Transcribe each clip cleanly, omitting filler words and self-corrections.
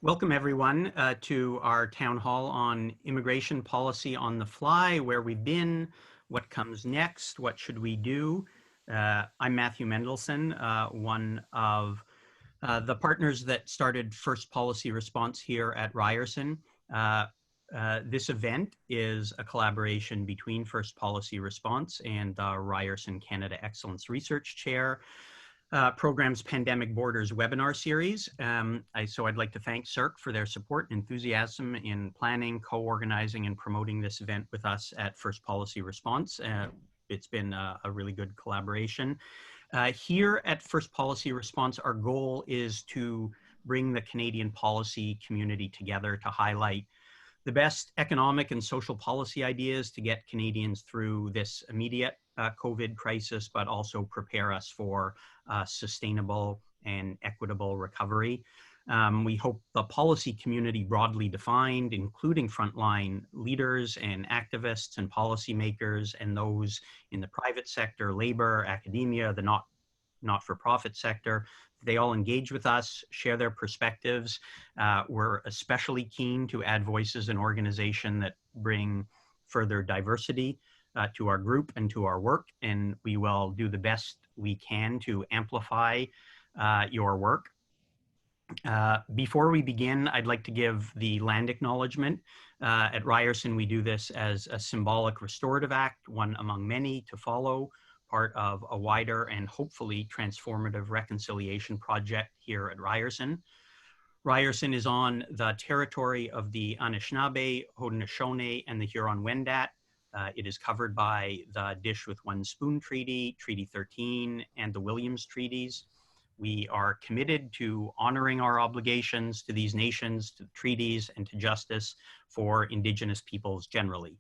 Welcome everyone to our town hall on immigration policy on the fly, where we've been, what comes next, what should we do. I'm Matthew Mendelsohn, one of the partners that started First Policy Response here at Ryerson. This event is a collaboration between First Policy Response and the Ryerson Canada Excellence Research Chair program's Pandemic Borders webinar series. So I'd like to thank CIRC for their support and enthusiasm in planning, co-organizing, and promoting this event with us at First Policy Response. It's been a really good collaboration. Here at First Policy Response, our goal is to bring the Canadian policy community together to highlight the best economic and social policy ideas to get Canadians through this immediate COVID crisis, but also prepare us for sustainable and equitable recovery. We hope the policy community broadly defined, including frontline leaders and activists and policymakers and those in the private sector, labor, academia, the not-for-profit sector, they all engage with us, share their perspectives. We're especially keen to add voices and organizations that bring further diversity to our group and to our work, and we will do the best we can to amplify your work. Before we begin, I'd like to give the land acknowledgement. At Ryerson, we do this as a symbolic restorative act, one among many to follow, part of a wider and hopefully transformative reconciliation project here at Ryerson. Ryerson is on the territory of the Anishinaabe, Haudenosaunee, and the Huron-Wendat. It is covered by the Dish with One Spoon Treaty, Treaty 13, and the Williams Treaties. We are committed to honoring our obligations to these nations, to treaties, and to justice for Indigenous peoples generally.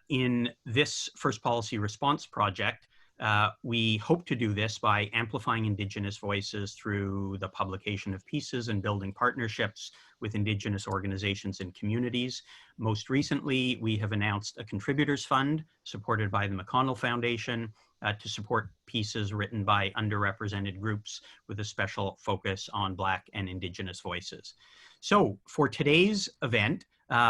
In this First Policy Response project, we hope to do this by amplifying Indigenous voices through the publication of pieces and building partnerships with Indigenous organizations and communities. Most recently, we have announced a contributors fund supported by the McConnell Foundation to support pieces written by underrepresented groups with a special focus on Black and Indigenous voices. So for today's event,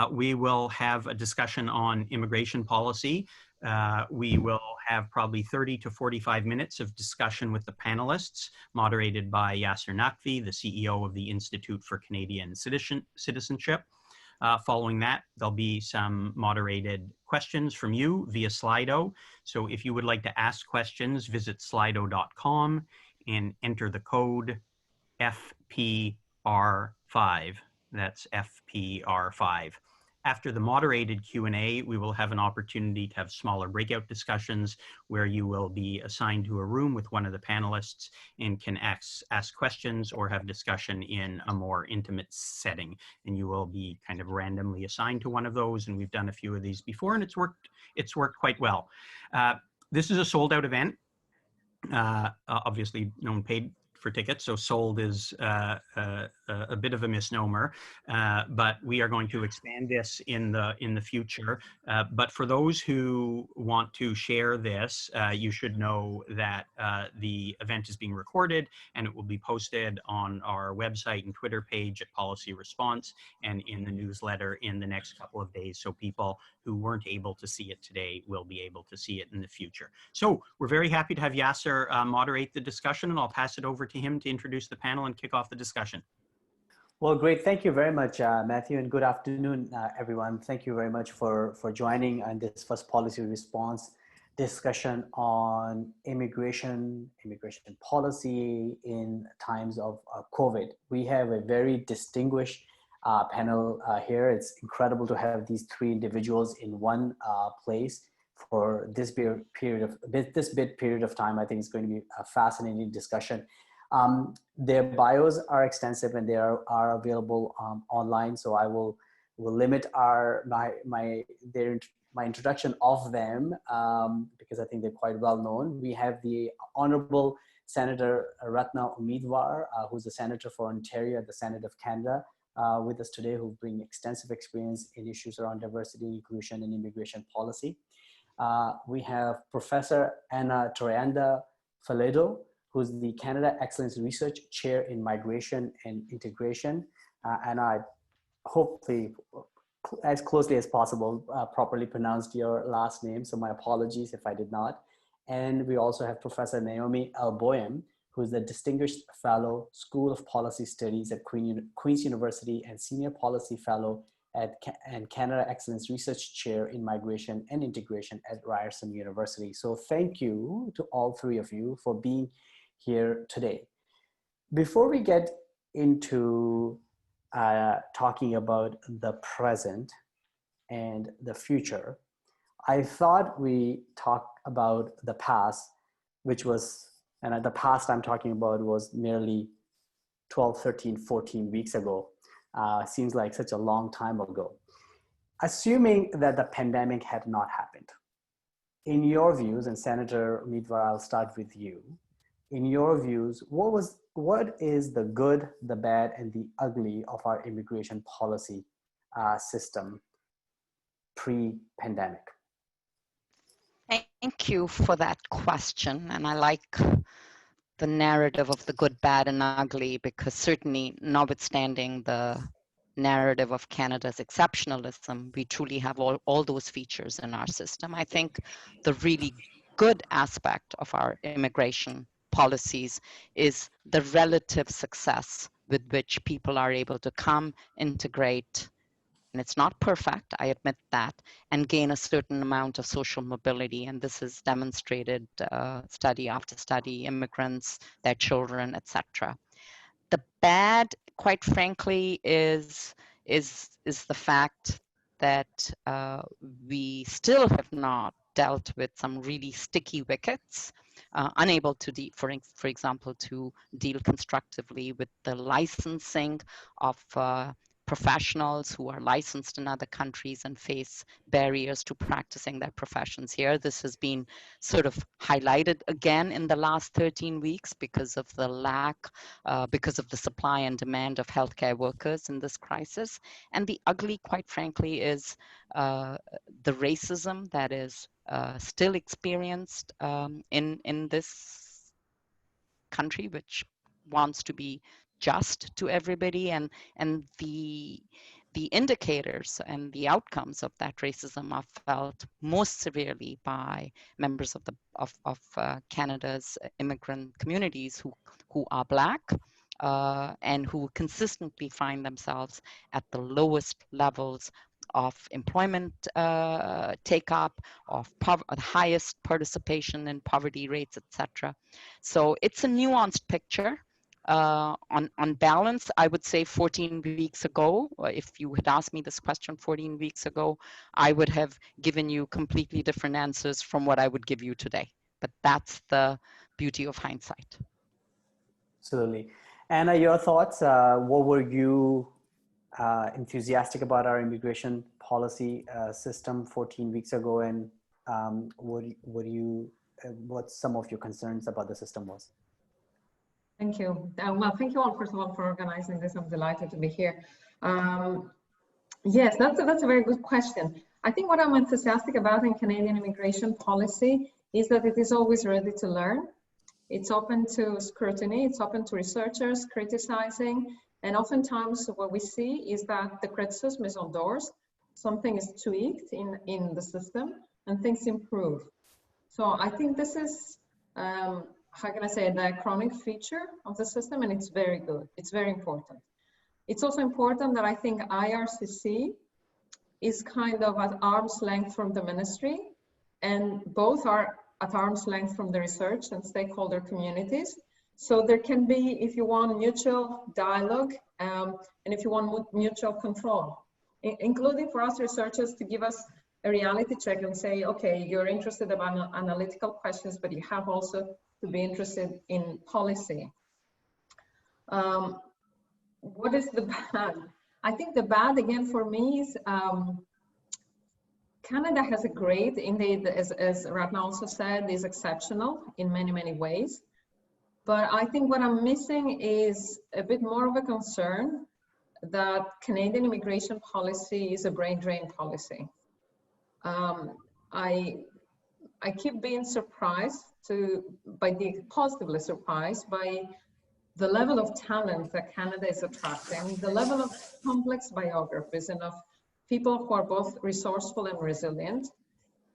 we will have a discussion on immigration policy. We will have probably 30 to 45 minutes of discussion with the panelists, moderated by Yasir Naqvi, the CEO of the Institute for Canadian Citizenship. Following that, there'll be some moderated questions from you via Slido. So if you would like to ask questions, visit slido.com and enter the code FPR5. That's FPR5. After the moderated Q&A, we will have an opportunity to have smaller breakout discussions where you will be assigned to a room with one of the panelists and can ask questions or have discussion in a more intimate setting. And you will be kind of randomly assigned to one of those. And we've done a few of these before and it's worked quite well. This is a sold out event. Obviously, no one paid for tickets, so sold is a bit of a misnomer, but we are going to expand this in the future. But for those who want to share this, you should know that the event is being recorded and it will be posted on our website and Twitter page at Policy Response and in the newsletter in the next couple of days. So people who weren't able to see it today will be able to see it in the future. So we're very happy to have Yasir moderate the discussion, and I'll pass it over to him to introduce the panel and kick off the discussion. Well, great. Thank you very much, Matthew, and good afternoon, everyone. Thank you very much for joining on this First Policy Response discussion on immigration policy in times of COVID. We have a very distinguished panel here. It's incredible to have these three individuals in one place for this period of time. I think it's going to be a fascinating discussion. Their bios are extensive and they are available online. So I will limit my introduction of them because I think they're quite well known. We have the Honourable Senator Ratna Omidvar, who's the Senator for Ontario at the Senate of Canada, with us today, who bring extensive experience in issues around diversity, inclusion, and immigration policy. We have Professor Triandafyllidou, who's the Canada Excellence Research Chair in Migration and Integration. and I hopefully as closely as possible properly pronounced your last name. So my apologies if I did not. And we also have Professor Naomi Alboim, who is the Distinguished Fellow, School of Policy Studies at Queen's University and Senior Policy Fellow and Canada Excellence Research Chair in Migration and Integration at Ryerson University. So thank you to all three of you for being here today. Before we get into talking about the present and the future, I thought we talk about the past, which was, and the past I'm talking about was nearly 12, 13, 14 weeks ago. Seems like such a long time ago. Assuming that the pandemic had not happened, in your views, and Senator Omidvar, I'll start with you. In your views, what is the good, the bad, and the ugly of our immigration policy system pre-pandemic? Thank you for that question. And I like the narrative of the good, bad, and ugly, because certainly, notwithstanding the narrative of Canada's exceptionalism, we truly have all those features in our system. I think the really good aspect of our immigration policies is the relative success with which people are able to come, integrate, and it's not perfect, I admit that, and gain a certain amount of social mobility. And this is demonstrated study after study, immigrants, their children, etc. The bad, quite frankly, is the fact that we still have not dealt with some really sticky wickets, unable to, for example, to deal constructively with the licensing of professionals who are licensed in other countries and face barriers to practicing their professions here. This has been sort of highlighted again in the last 13 weeks because of the lack, because of the supply and demand of healthcare workers in this crisis. And the ugly, quite frankly, is the racism that is still experienced in this country, which wants to be just to everybody, and the indicators and the outcomes of that racism are felt most severely by members of Canada's immigrant communities who are Black and who consistently find themselves at the lowest levels of employment take-up, of the highest participation in poverty rates, etc. So it's a nuanced picture. On balance, I would say 14 weeks ago, if you had asked me this question 14 weeks ago, I would have given you completely different answers from what I would give you today. But that's the beauty of hindsight. Absolutely. Anna, your thoughts? What were you enthusiastic about our immigration policy system 14 weeks ago, and what some of your concerns about the system was? Thank you. Well, thank you all, first of all, for organizing this. I'm delighted to be here. Yes, that's a very good question. I think what I'm enthusiastic about in Canadian immigration policy is that it is always ready to learn. It's open to scrutiny, it's open to researchers criticizing, and oftentimes what we see is that the criticism is endorsed, something is tweaked in the system, and things improve. So I think this is, how can I say, a diachronic feature of the system, and it's very good. It's very important. It's also important that I think IRCC is kind of at arm's length from the ministry, and both are at arm's length from the research and stakeholder communities. So there can be, if you want, mutual dialogue, and if you want mutual control, including for us researchers to give us a reality check and say, okay, you're interested about analytical questions, but you have also to be interested in policy. What is the bad? I think the bad, again, for me is Canada has a great, indeed, as Ratna also said, is exceptional in many, many ways. But I think what I'm missing is a bit more of a concern that Canadian immigration policy is a brain drain policy. I keep being surprised positively surprised by the level of talent that Canada is attracting, the level of complex biographies and of people who are both resourceful and resilient,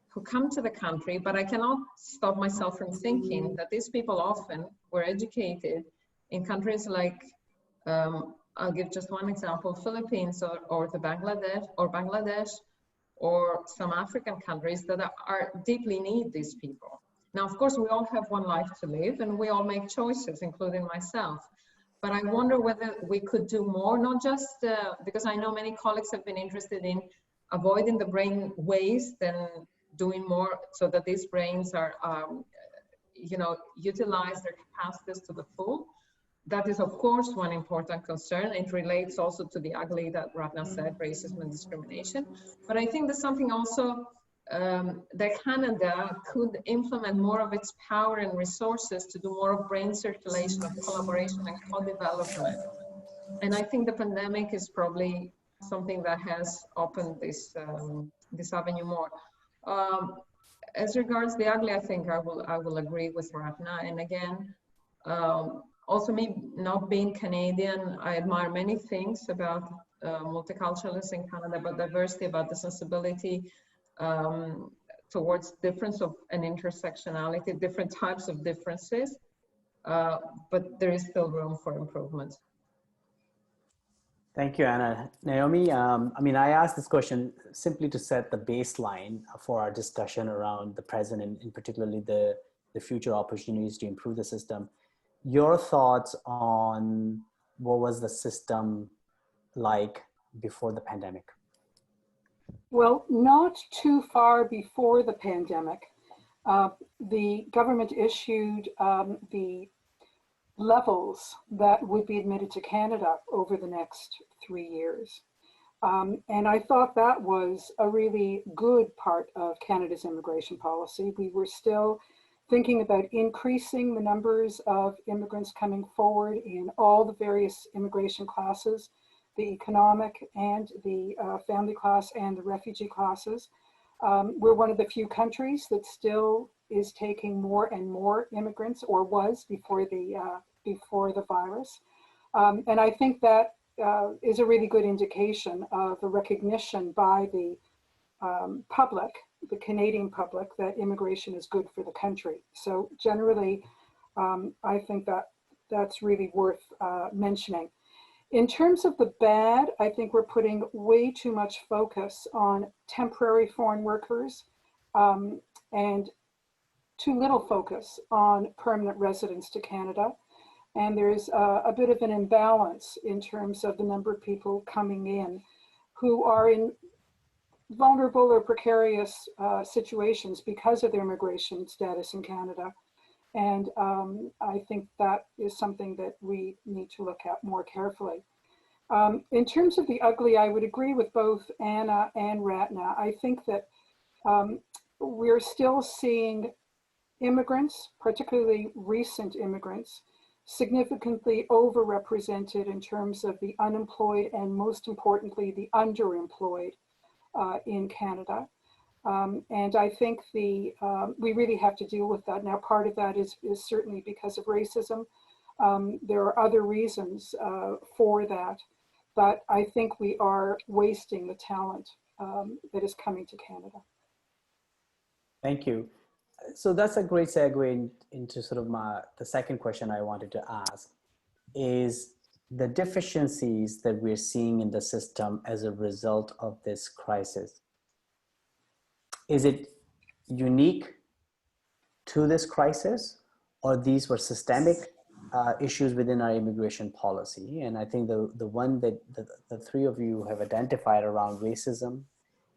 who come to the country, but I cannot stop myself from thinking that these people often were educated in countries like, I'll give just one example, Philippines or Bangladesh, or some African countries that are deeply need these people. Now, of course, we all have one life to live and we all make choices, including myself. But I wonder whether we could do more, not just because I know many colleagues have been interested in avoiding the brain waste and doing more so that these brains are, utilize their capacities to the full. That is, of course, one important concern. It relates also to the ugly that Ratna said, racism and discrimination. But I think there's something also that Canada could implement more of its power and resources to do more of brain circulation, of collaboration and co-development. And I think the pandemic is probably something that has opened this avenue more. As regards the ugly, I think I will agree with Ratna. And again, also me not being Canadian, I admire many things about multiculturalism in Canada, about diversity, about the sensibility towards difference of and intersectionality, different types of differences, but there is still room for improvement. Thank you, Anna. Naomi, I asked this question simply to set the baseline for our discussion around the present and particularly the future opportunities to improve the system. Your thoughts on what was the system like before the pandemic? Well, not too far before the pandemic, the government issued the levels that would be admitted to Canada over the next 3 years. And I thought that was a really good part of Canada's immigration policy. We were still thinking about increasing the numbers of immigrants coming forward in all the various immigration classes, the economic and the family class and the refugee classes. We're one of the few countries that still is taking more and more immigrants, or was before the virus. And I think that is a really good indication of a recognition by the public, the Canadian public, that immigration is good for the country. So generally, I think that that's really worth mentioning. In terms of the bad, I think we're putting way too much focus on temporary foreign workers and too little focus on permanent residents to Canada. And there's a bit of an imbalance in terms of the number of people coming in who are in vulnerable or precarious situations because of their immigration status in Canada. And I think that is something that we need to look at more carefully. In terms of the ugly, I would agree with both Anna and Ratna. I think that we're still seeing immigrants, particularly recent immigrants, significantly overrepresented in terms of the unemployed and, most importantly, the underemployed in Canada. And I think we really have to deal with that. Now, part of that is certainly because of racism. There are other reasons for that, but I think we are wasting the talent that is coming to Canada. Thank you. So that's a great segue into sort of the second question I wanted to ask, is the deficiencies that we're seeing in the system as a result of this crisis. Is it unique to this crisis, or these were systemic issues within our immigration policy? And I think the one that the three of you have identified around racism,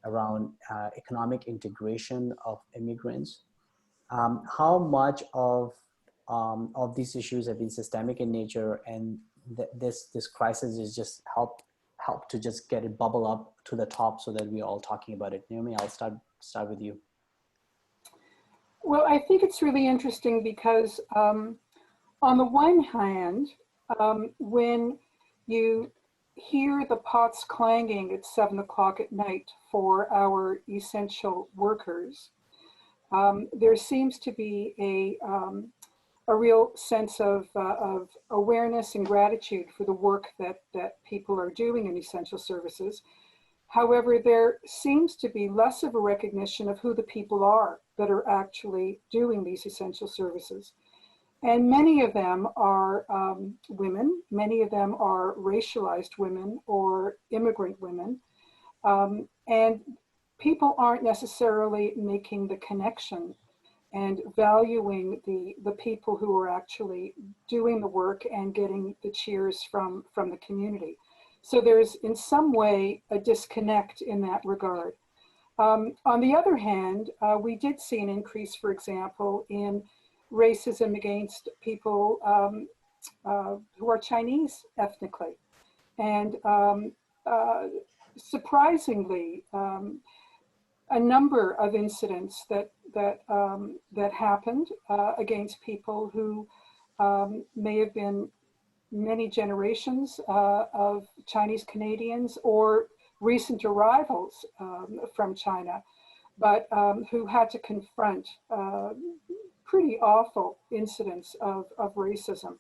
around economic integration of immigrants, how much of these issues have been systemic in nature, and this crisis is just help to just get it bubble up to the top so that we're all talking about it? Naomi, I'll start with you. Well, I think it's really interesting because on the one hand, when you hear the pots clanging at 7 o'clock at night for our essential workers, there seems to be a real sense of awareness and gratitude for the work that people are doing in essential services. However, there seems to be less of a recognition of who the people are that are actually doing these essential services. And many of them are women, many of them are racialized women or immigrant women. And people aren't necessarily making the connection and valuing the people who are actually doing the work and getting the cheers from the community. So there's in some way a disconnect in that regard. On the other hand, we did see an increase, for example, in racism against people who are Chinese ethnically. And surprisingly, a number of incidents that happened against people who may have been many generations of Chinese Canadians or recent arrivals from China, but who had to confront pretty awful incidents of racism.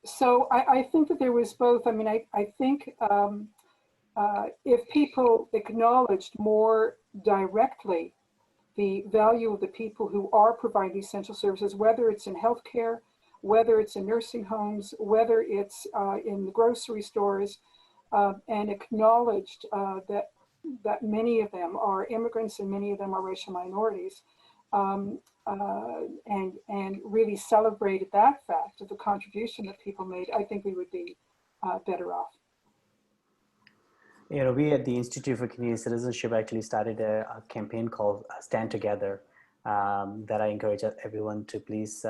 So I think that there was both. I mean, I think if people acknowledged more directly the value of the people who are providing essential services, whether it's in healthcare, whether it's in nursing homes, whether it's in the grocery stores, and acknowledged that many of them are immigrants and many of them are racial minorities, and really celebrated that fact of the contribution that people made, I think we would be better off. You know, we at the Institute for Canadian Citizenship actually started a campaign called Stand Together that I encourage everyone to please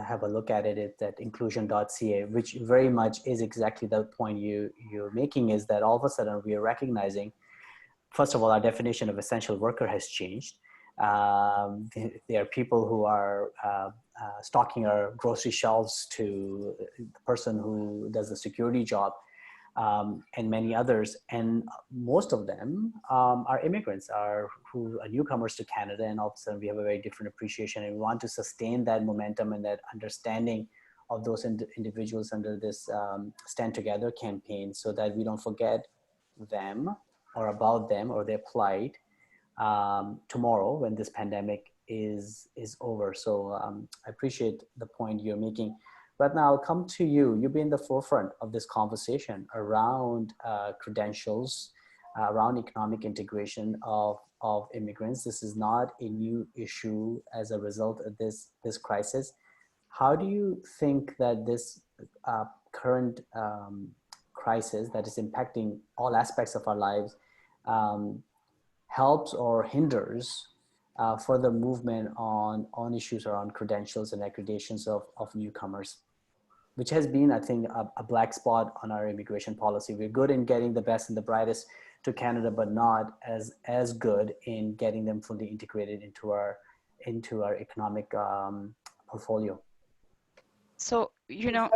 have a look at it. It's at inclusion.ca, which very much is exactly the point you're making, is that all of a sudden we are recognizing, first of all, our definition of essential worker has changed. There are people who are stocking our grocery shelves to the person who does the security job, and many others. And most of them are immigrants, who are newcomers to Canada, and all of a sudden we have a very different appreciation, and we want to sustain that momentum and that understanding of those individuals under this Stand Together campaign, so that we don't forget them or about them or their plight tomorrow when this pandemic is over. So I appreciate the point you're making. Ratna, I'll come to you. You've been in the forefront of this conversation around credentials, around economic integration of immigrants. This is not a new issue as a result of this crisis. How do you think that this current crisis that is impacting all aspects of our lives helps or hinders further movement on issues around credentials and accreditations of newcomers, which has been, I think, a black spot on our immigration policy? We're good in getting the best and the brightest to Canada, but not as good in getting them fully integrated into our economic portfolio. So, you know,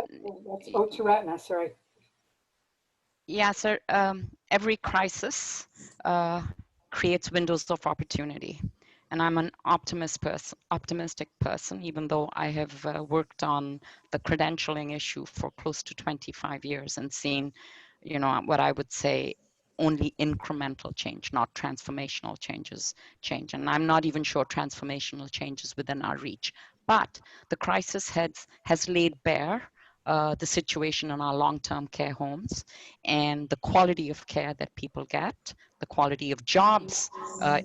That's to Ratna, sorry. Yeah, sir. Every crisis creates windows of opportunity. And I'm an optimistic person, even though I have worked on the credentialing issue for close to 25 years and seen, you know, what I would say only incremental change, not transformational change. And I'm not even sure transformational change is within our reach. But the crisis has laid bare the situation in our long-term care homes and the quality of care that people get, the quality of jobs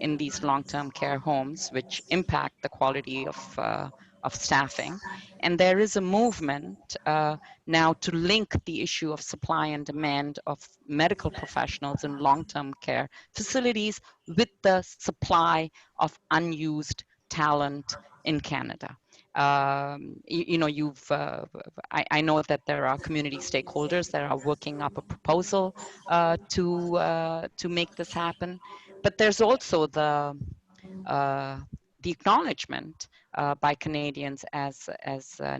in these long-term care homes, which impact the quality of staffing. And there is a movement now to link the issue of supply and demand of medical professionals in long-term care facilities with the supply of unused talent in Canada. You know, I know that there are community stakeholders that are working up a proposal to make this happen, but there's also the acknowledgement by Canadians, as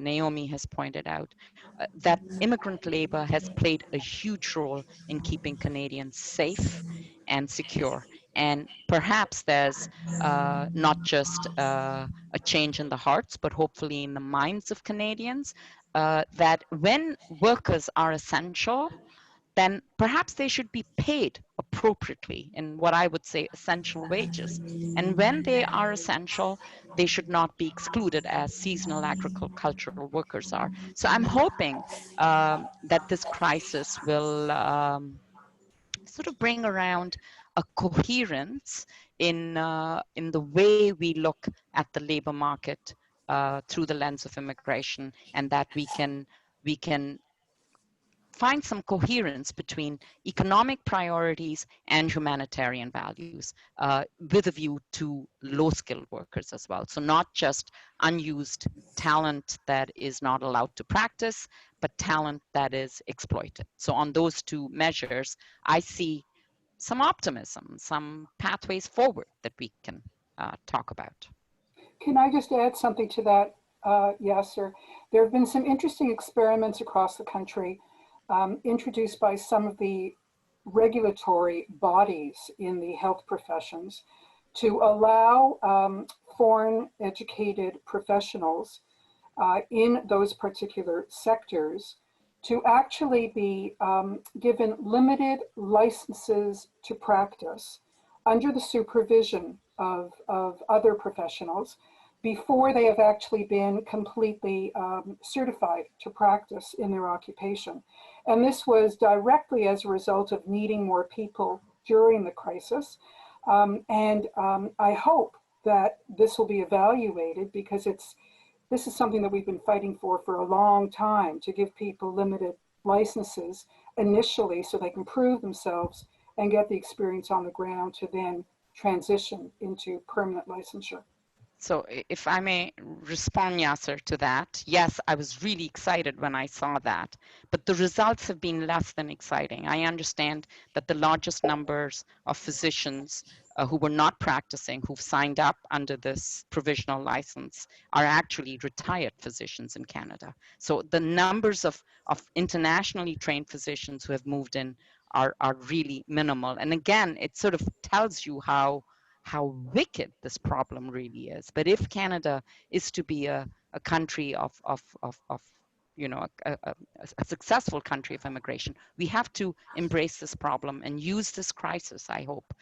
Naomi has pointed out, that immigrant labor has played a huge role in keeping Canadians safe and secure. And perhaps there's not just a change in the hearts, but hopefully in the minds of Canadians, that when workers are essential, then perhaps they should be paid appropriately in what I would say essential wages. And when they are essential, they should not be excluded as seasonal agricultural workers are. So I'm hoping that this crisis will sort of bring around a coherence in the way we look at the labor market through the lens of immigration, and that we can find some coherence between economic priorities and humanitarian values with a view to low-skilled workers as well. So not just unused talent that is not allowed to practice, but talent that is exploited. So on those two measures, I see some optimism, some pathways forward that we can talk about. Can I just add something to that, Yasir? There have been some interesting experiments across the country introduced by some of the regulatory bodies in the health professions to allow foreign educated professionals in those particular sectors to actually be given limited licenses to practice under the supervision of other professionals before they have actually been completely certified to practice in their occupation. And this was directly as a result of needing more people during the crisis. I hope that this will be evaluated, because this is something that we've been fighting for a long time, to give people limited licenses initially so they can prove themselves and get the experience on the ground to then transition into permanent licensure. So if I may respond, Yasir, to that, yes, I was really excited when I saw that, but the results have been less than exciting. I understand that the largest numbers of physicians who were not practicing, who've signed up under this provisional license, are actually retired physicians in Canada. So the numbers of internationally trained physicians who have moved in are really minimal. And again, it sort of tells you how wicked this problem really is. But if Canada is to be a country of you know, a successful country of immigration, we have to embrace this problem and use this crisis, I hope,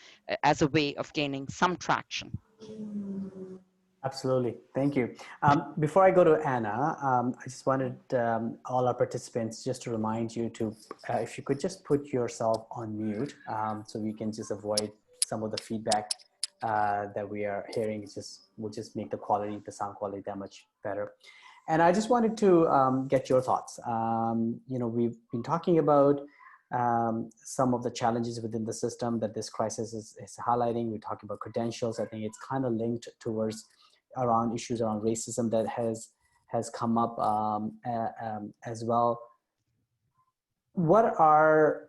as a way of gaining some traction. Absolutely. Thank you. Before I go to Anna, I just wanted all our participants just to remind you to, if you could just put yourself on mute so we can just avoid some of the feedback that we are hearing. Will just make the sound quality that much better. And I just wanted to get your thoughts. You know, we've been talking about some of the challenges within the system that this crisis is highlighting. We're talking about credentials. I think it's kind of linked towards around issues around racism that has come up as well. What are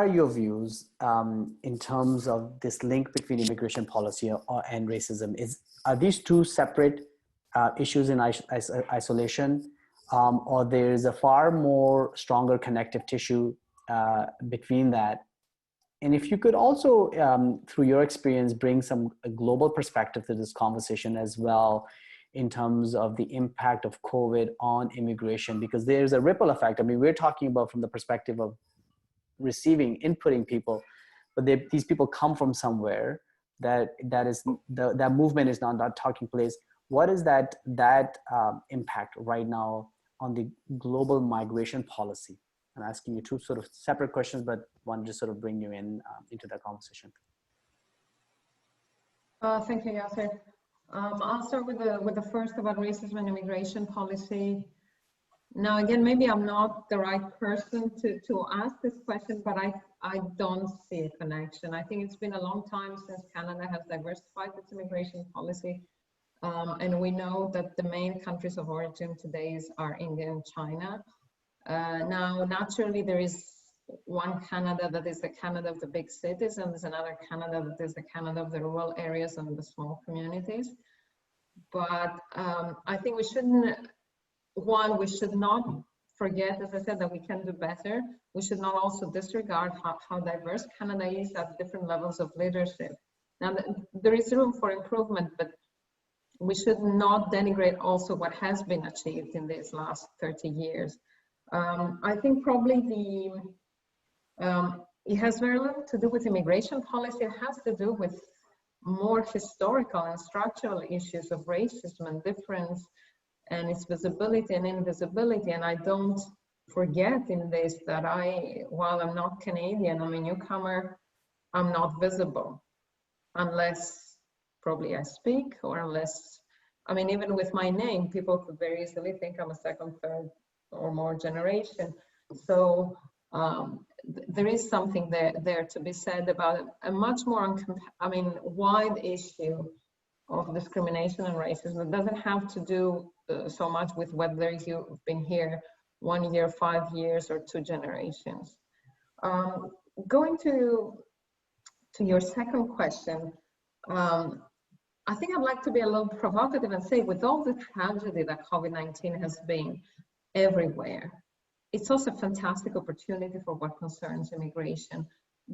your views in terms of this link between immigration policy and racism? Are these two separate issues in isolation, or there is a far more stronger connective tissue between that? And if you could also, through your experience, bring a global perspective to this conversation as well, in terms of the impact of COVID on immigration, because there's a ripple effect. I mean, we're talking about from the perspective of inputting people, but these people come from somewhere that movement is not taking place. What is that impact right now on the global migration policy? I'm asking you two sort of separate questions, but one just sort of bring you in into that conversation. Thank you, Yasir. I'll start with the first about racism and immigration policy. Now, again, maybe I'm not the right person to ask this question, but I don't see a connection. I think it's been a long time since Canada has diversified its immigration policy. And we know that the main countries of origin today are India and China. Now, naturally, there is one Canada that is the Canada of the big cities, and there's another Canada that is the Canada of the rural areas and the small communities. But I think we should not forget, as I said, that we can do better. We should not also disregard how diverse Canada is at different levels of leadership. Now, there is room for improvement, but we should not denigrate also what has been achieved in these last 30 years. I think probably it has very little to do with immigration policy. It has to do with more historical and structural issues of racism and difference and its visibility and invisibility. And I don't forget in this that while I'm not Canadian, I'm a newcomer, I'm not visible unless probably I speak, or unless, I mean, even with my name, people could very easily think I'm a second, third, or more generation. So there is something there to be said about a much more, wide issue of discrimination and racism. It doesn't have to do so much with whether you've been here 1 year, 5 years, or 2 generations. Going to your second question, I think I'd like to be a little provocative and say, with all the tragedy that COVID-19 has been everywhere, it's also a fantastic opportunity for what concerns immigration,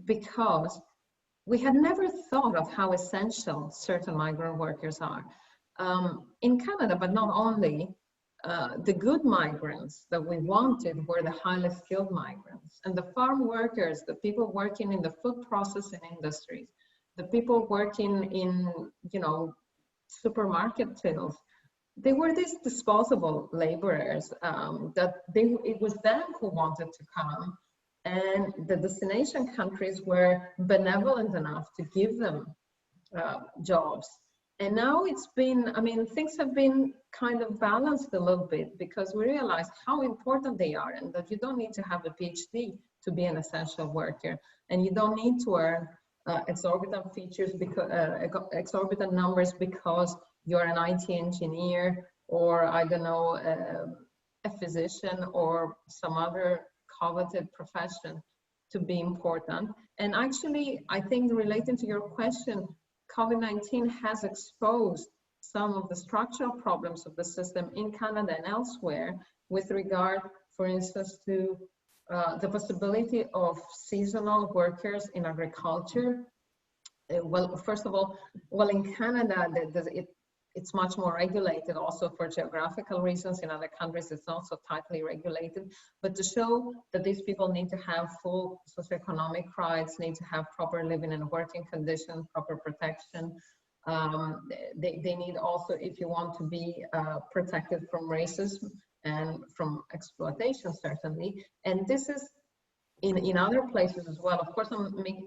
because we had never thought of how essential certain migrant workers are. In Canada, but not only, the good migrants that we wanted were the highly skilled migrants, and the farm workers, the people working in the food processing industries, the people working in, supermarket tills. They were these disposable laborers it was them who wanted to come, and the destination countries were benevolent enough to give them jobs. And now it's been, things have been kind of balanced a little bit, because we realized how important they are, and that you don't need to have a PhD to be an essential worker, and you don't need to earn exorbitant features, because exorbitant numbers because you're an IT engineer, or I don't know, a physician, or some other coveted profession to be important. And actually, I think relating to your question, COVID-19 has exposed some of the structural problems of the system in Canada and elsewhere with regard, for instance, to the possibility of seasonal workers in agriculture. Well, first of all, in Canada, it's much more regulated also for geographical reasons. In other countries, it's not so tightly regulated. But to show that these people need to have full socioeconomic rights, need to have proper living and working conditions, proper protection. They need also, if you want to be protected from racism and from exploitation, certainly. And this is in other places as well. Of course,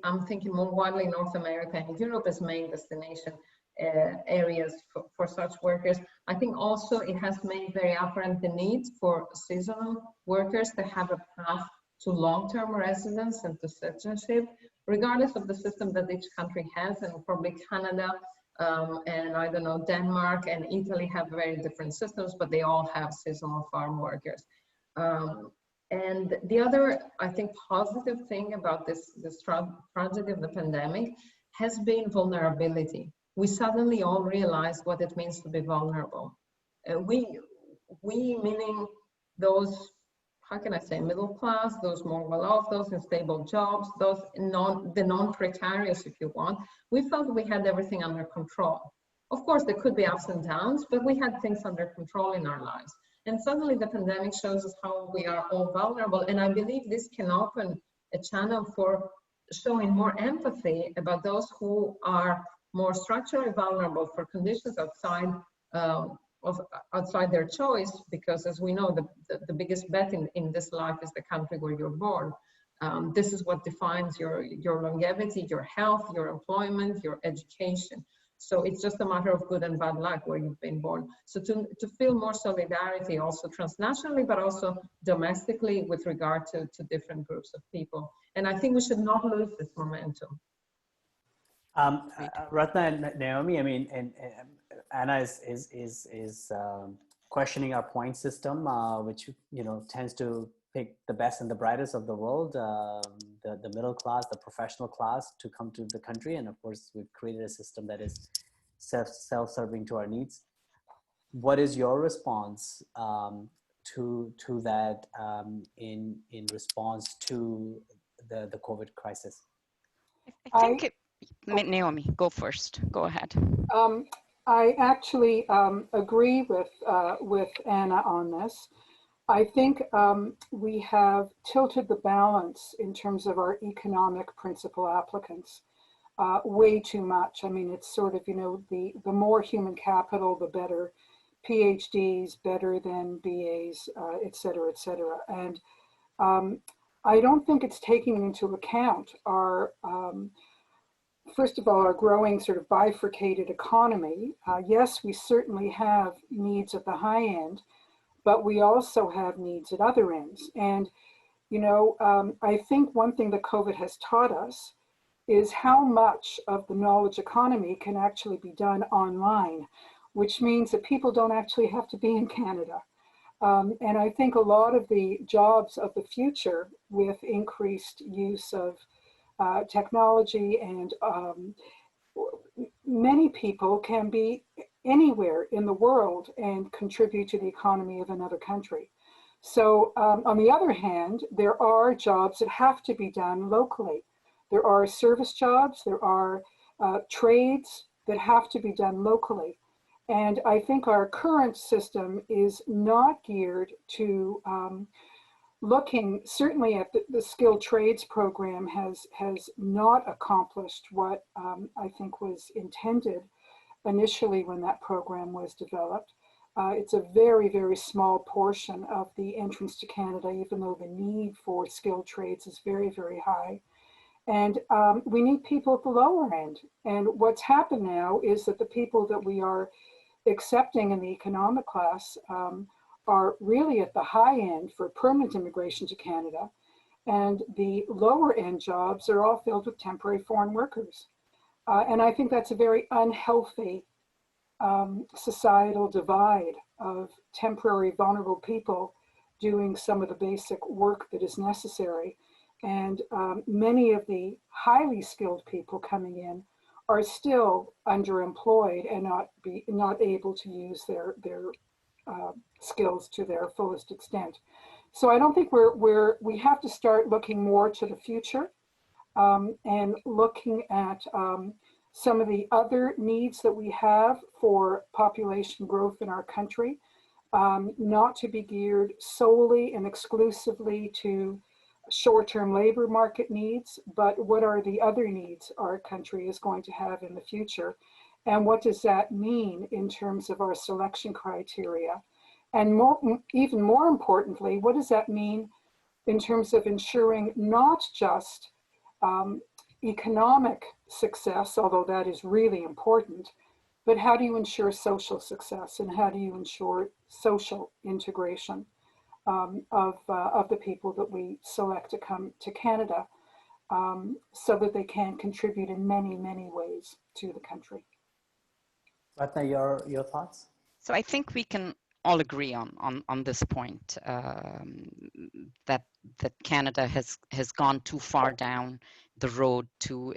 I'm thinking more widely North America and Europe as main destination areas for such workers. I think also it has made very apparent the need for seasonal workers to have a path to long-term residence and to citizenship, regardless of the system that each country has. And probably Canada and I don't know, Denmark and Italy have very different systems, but they all have seasonal farm workers. And the other, I think, positive thing about this tragedy of the pandemic has been vulnerability. We suddenly all realized what it means to be vulnerable. We meaning those, how can I say, middle class, those more well-off, those in stable jobs, those the non-precarious, if you want. We felt we had everything under control. Of course, there could be ups and downs, but we had things under control in our lives. And suddenly the pandemic shows us how we are all vulnerable. And I believe this can open a channel for showing more empathy about those who are more structurally vulnerable for conditions outside outside their choice, because as we know, the biggest bet in this life is the country where you're born. This is what defines your longevity, your health, your employment, your education. So it's just a matter of good and bad luck where you've been born. So to feel more solidarity also transnationally, but also domestically with regard to different groups of people. And I think we should not lose this momentum. Ratna and Naomi, I mean, and Anna is questioning our point system, which tends to pick the best and the brightest of the world, the middle class, the professional class, to come to the country. And of course, we've created a system that is self-serving to our needs. What is your response to that in response to the COVID crisis? I think Naomi, go first. Go ahead. I actually agree with Anna on this. I think we have tilted the balance in terms of our economic principal applicants way too much. I mean, it's sort of, you know, the more human capital, the better. PhDs better than BAs, et cetera, et cetera. And I don't think it's taking into account our, first of all, our growing sort of bifurcated economy. Yes, we certainly have needs at the high end, but we also have needs at other ends. And, you know, I think one thing that COVID has taught us is how much of the knowledge economy can actually be done online, which means that people don't actually have to be in Canada. And I think a lot of the jobs of the future with increased use of technology and many people can be anywhere in the world and contribute to the economy of another country. So on the other hand, there are jobs that have to be done locally. There are service jobs, there are trades that have to be done locally. And I think our current system is not geared to looking, certainly at the skilled trades program has not accomplished what I think was intended initially when that program was developed. It's a very, very small portion of the entrance to Canada, even though the need for skilled trades is very, very high. And we need people at the lower end. And what's happened now is that the people that we are accepting in the economic class are really at the high end for permanent immigration to Canada. And the lower end jobs are all filled with temporary foreign workers. And I think that's a very unhealthy societal divide of temporary vulnerable people doing some of the basic work that is necessary. And many of the highly skilled people coming in are still underemployed and not able to use their skills to their fullest extent. So I don't think we have to start looking more to the future and looking at some of the other needs that we have for population growth in our country, not to be geared solely and exclusively to short-term labor market needs, but what are the other needs our country is going to have in the future? And what does that mean in terms of our selection criteria? And even more importantly, what does that mean in terms of ensuring not just economic success, although that is really important, but how do you ensure social success and how do you ensure social integration of the people that we select to come to Canada so that they can contribute in many, many ways to the country. Ratna, your thoughts? So I think we can all agree on this point that Canada has gone too far down the road to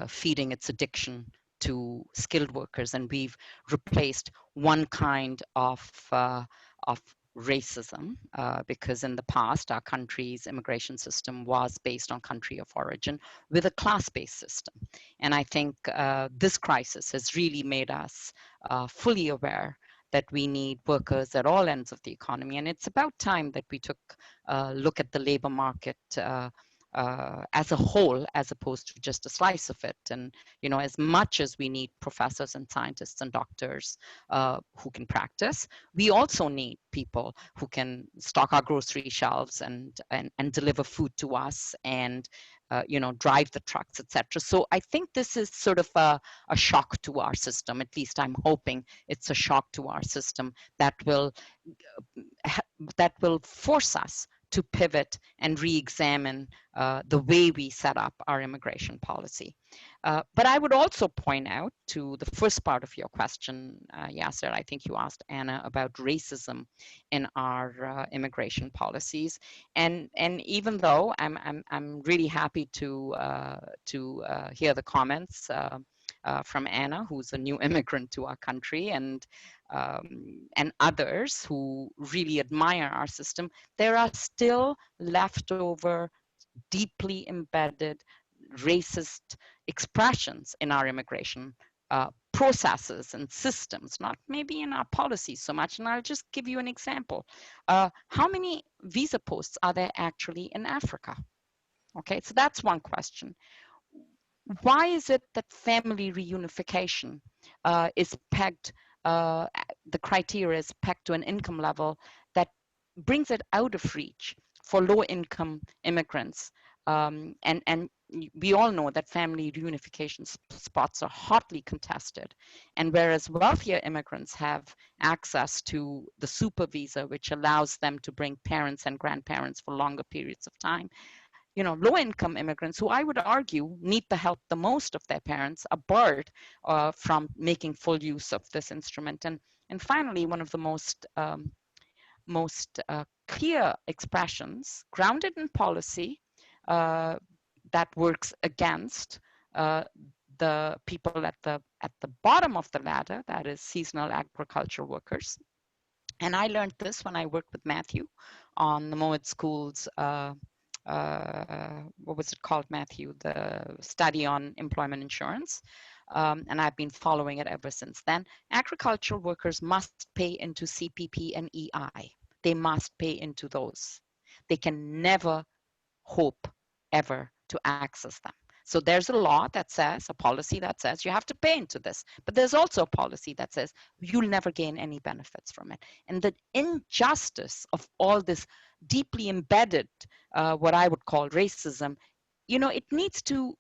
feeding its addiction to skilled workers, and we've replaced one kind of racism because in the past our country's immigration system was based on country of origin with a class-based system. And I think this crisis has really made us fully aware that we need workers at all ends of the economy. And it's about time that we took a look at the labor market as a whole, as opposed to just a slice of it. And, you know, as much as we need professors and scientists and doctors who can practice, we also need people who can stock our grocery shelves and deliver food to us and, you know, drive the trucks, etc. So I think this is sort of a shock to our system. At least I'm hoping it's a shock to our system that will force us to pivot and re-examine the way we set up our immigration policy. But I would also point out to the first part of your question, Yasir, I think you asked Anna about racism in our immigration policies. And even though I'm really happy to hear the comments from Anna, who's a new immigrant to our country, and others who really admire our system, there are still leftover, deeply embedded racist expressions in our immigration processes and systems, not maybe in our policies so much. And I'll just give you an example. How many visa posts are there actually in Africa? Okay, so that's one question. Why is it that family reunification is pegged, the criteria is pegged to an income level that brings it out of reach for low-income immigrants? And we all know that family reunification spots are hotly contested. And whereas wealthier immigrants have access to the super visa, which allows them to bring parents and grandparents for longer periods of time, you know, low-income immigrants, who I would argue need the help the most of their parents, are barred from making full use of this instrument. And finally, one of the most clear expressions grounded in policy that works against the people at the bottom of the ladder, that is seasonal agriculture workers. And I learned this when I worked with Matthew on the Moed School's what was it called, Matthew? The study on employment insurance. And I've been following it ever since then. Agricultural workers must pay into CPP and EI. They must pay into those. They can never hope ever to access them. So there's a law that says, a policy that says you have to pay into this, but there's also a policy that says you'll never gain any benefits from it. And the injustice of all this deeply embedded, what I would call racism, you know, it needs to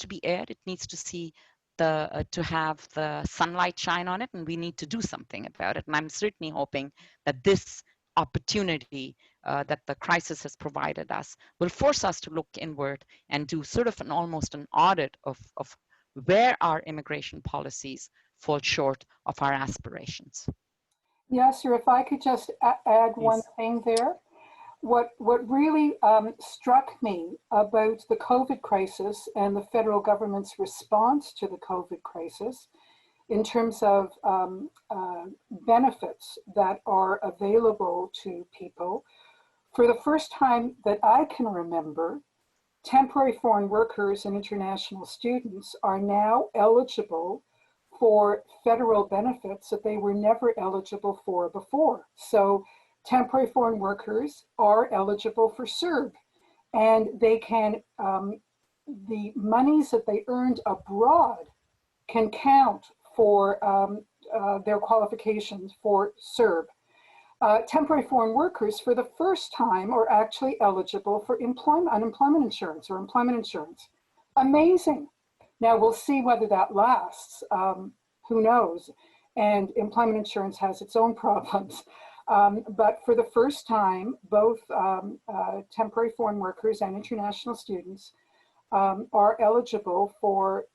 be aired. It needs to see to have the sunlight shine on it, and we need to do something about it. And I'm certainly hoping that this opportunity that the crisis has provided us will force us to look inward and do sort of almost an audit of where our immigration policies fall short of our aspirations. Yasir, if I could just add one thing there. What really struck me about the COVID crisis and the federal government's response to the COVID crisis in terms of benefits that are available to people, for the first time that I can remember, temporary foreign workers and international students are now eligible for federal benefits that they were never eligible for before. So temporary foreign workers are eligible for CERB, and they can, the monies that they earned abroad can count for their qualifications for CERB. Temporary foreign workers for the first time are actually eligible for unemployment insurance or employment insurance. Amazing. Now we'll see whether that lasts, who knows? And employment insurance has its own problems. But for the first time, both temporary foreign workers and international students are eligible for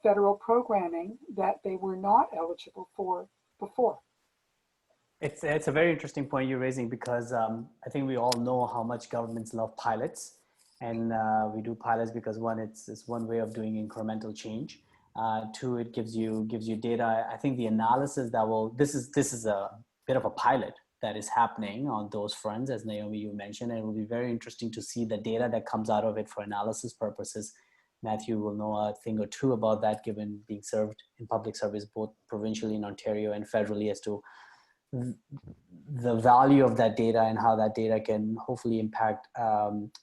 federal programming that they were not eligible for before. It's a very interesting point you're raising, because I think we all know how much governments love pilots, and we do pilots because one, it's one way of doing incremental change. Two, it gives you data. I think the analysis that will, this is a bit of a pilot that is happening on those fronts, as Naomi, you mentioned, and it will be very interesting to see the data that comes out of it for analysis purposes. Matthew will know a thing or two about that, given being served in public service, both provincially in Ontario and federally, as to the value of that data and how that data can hopefully impact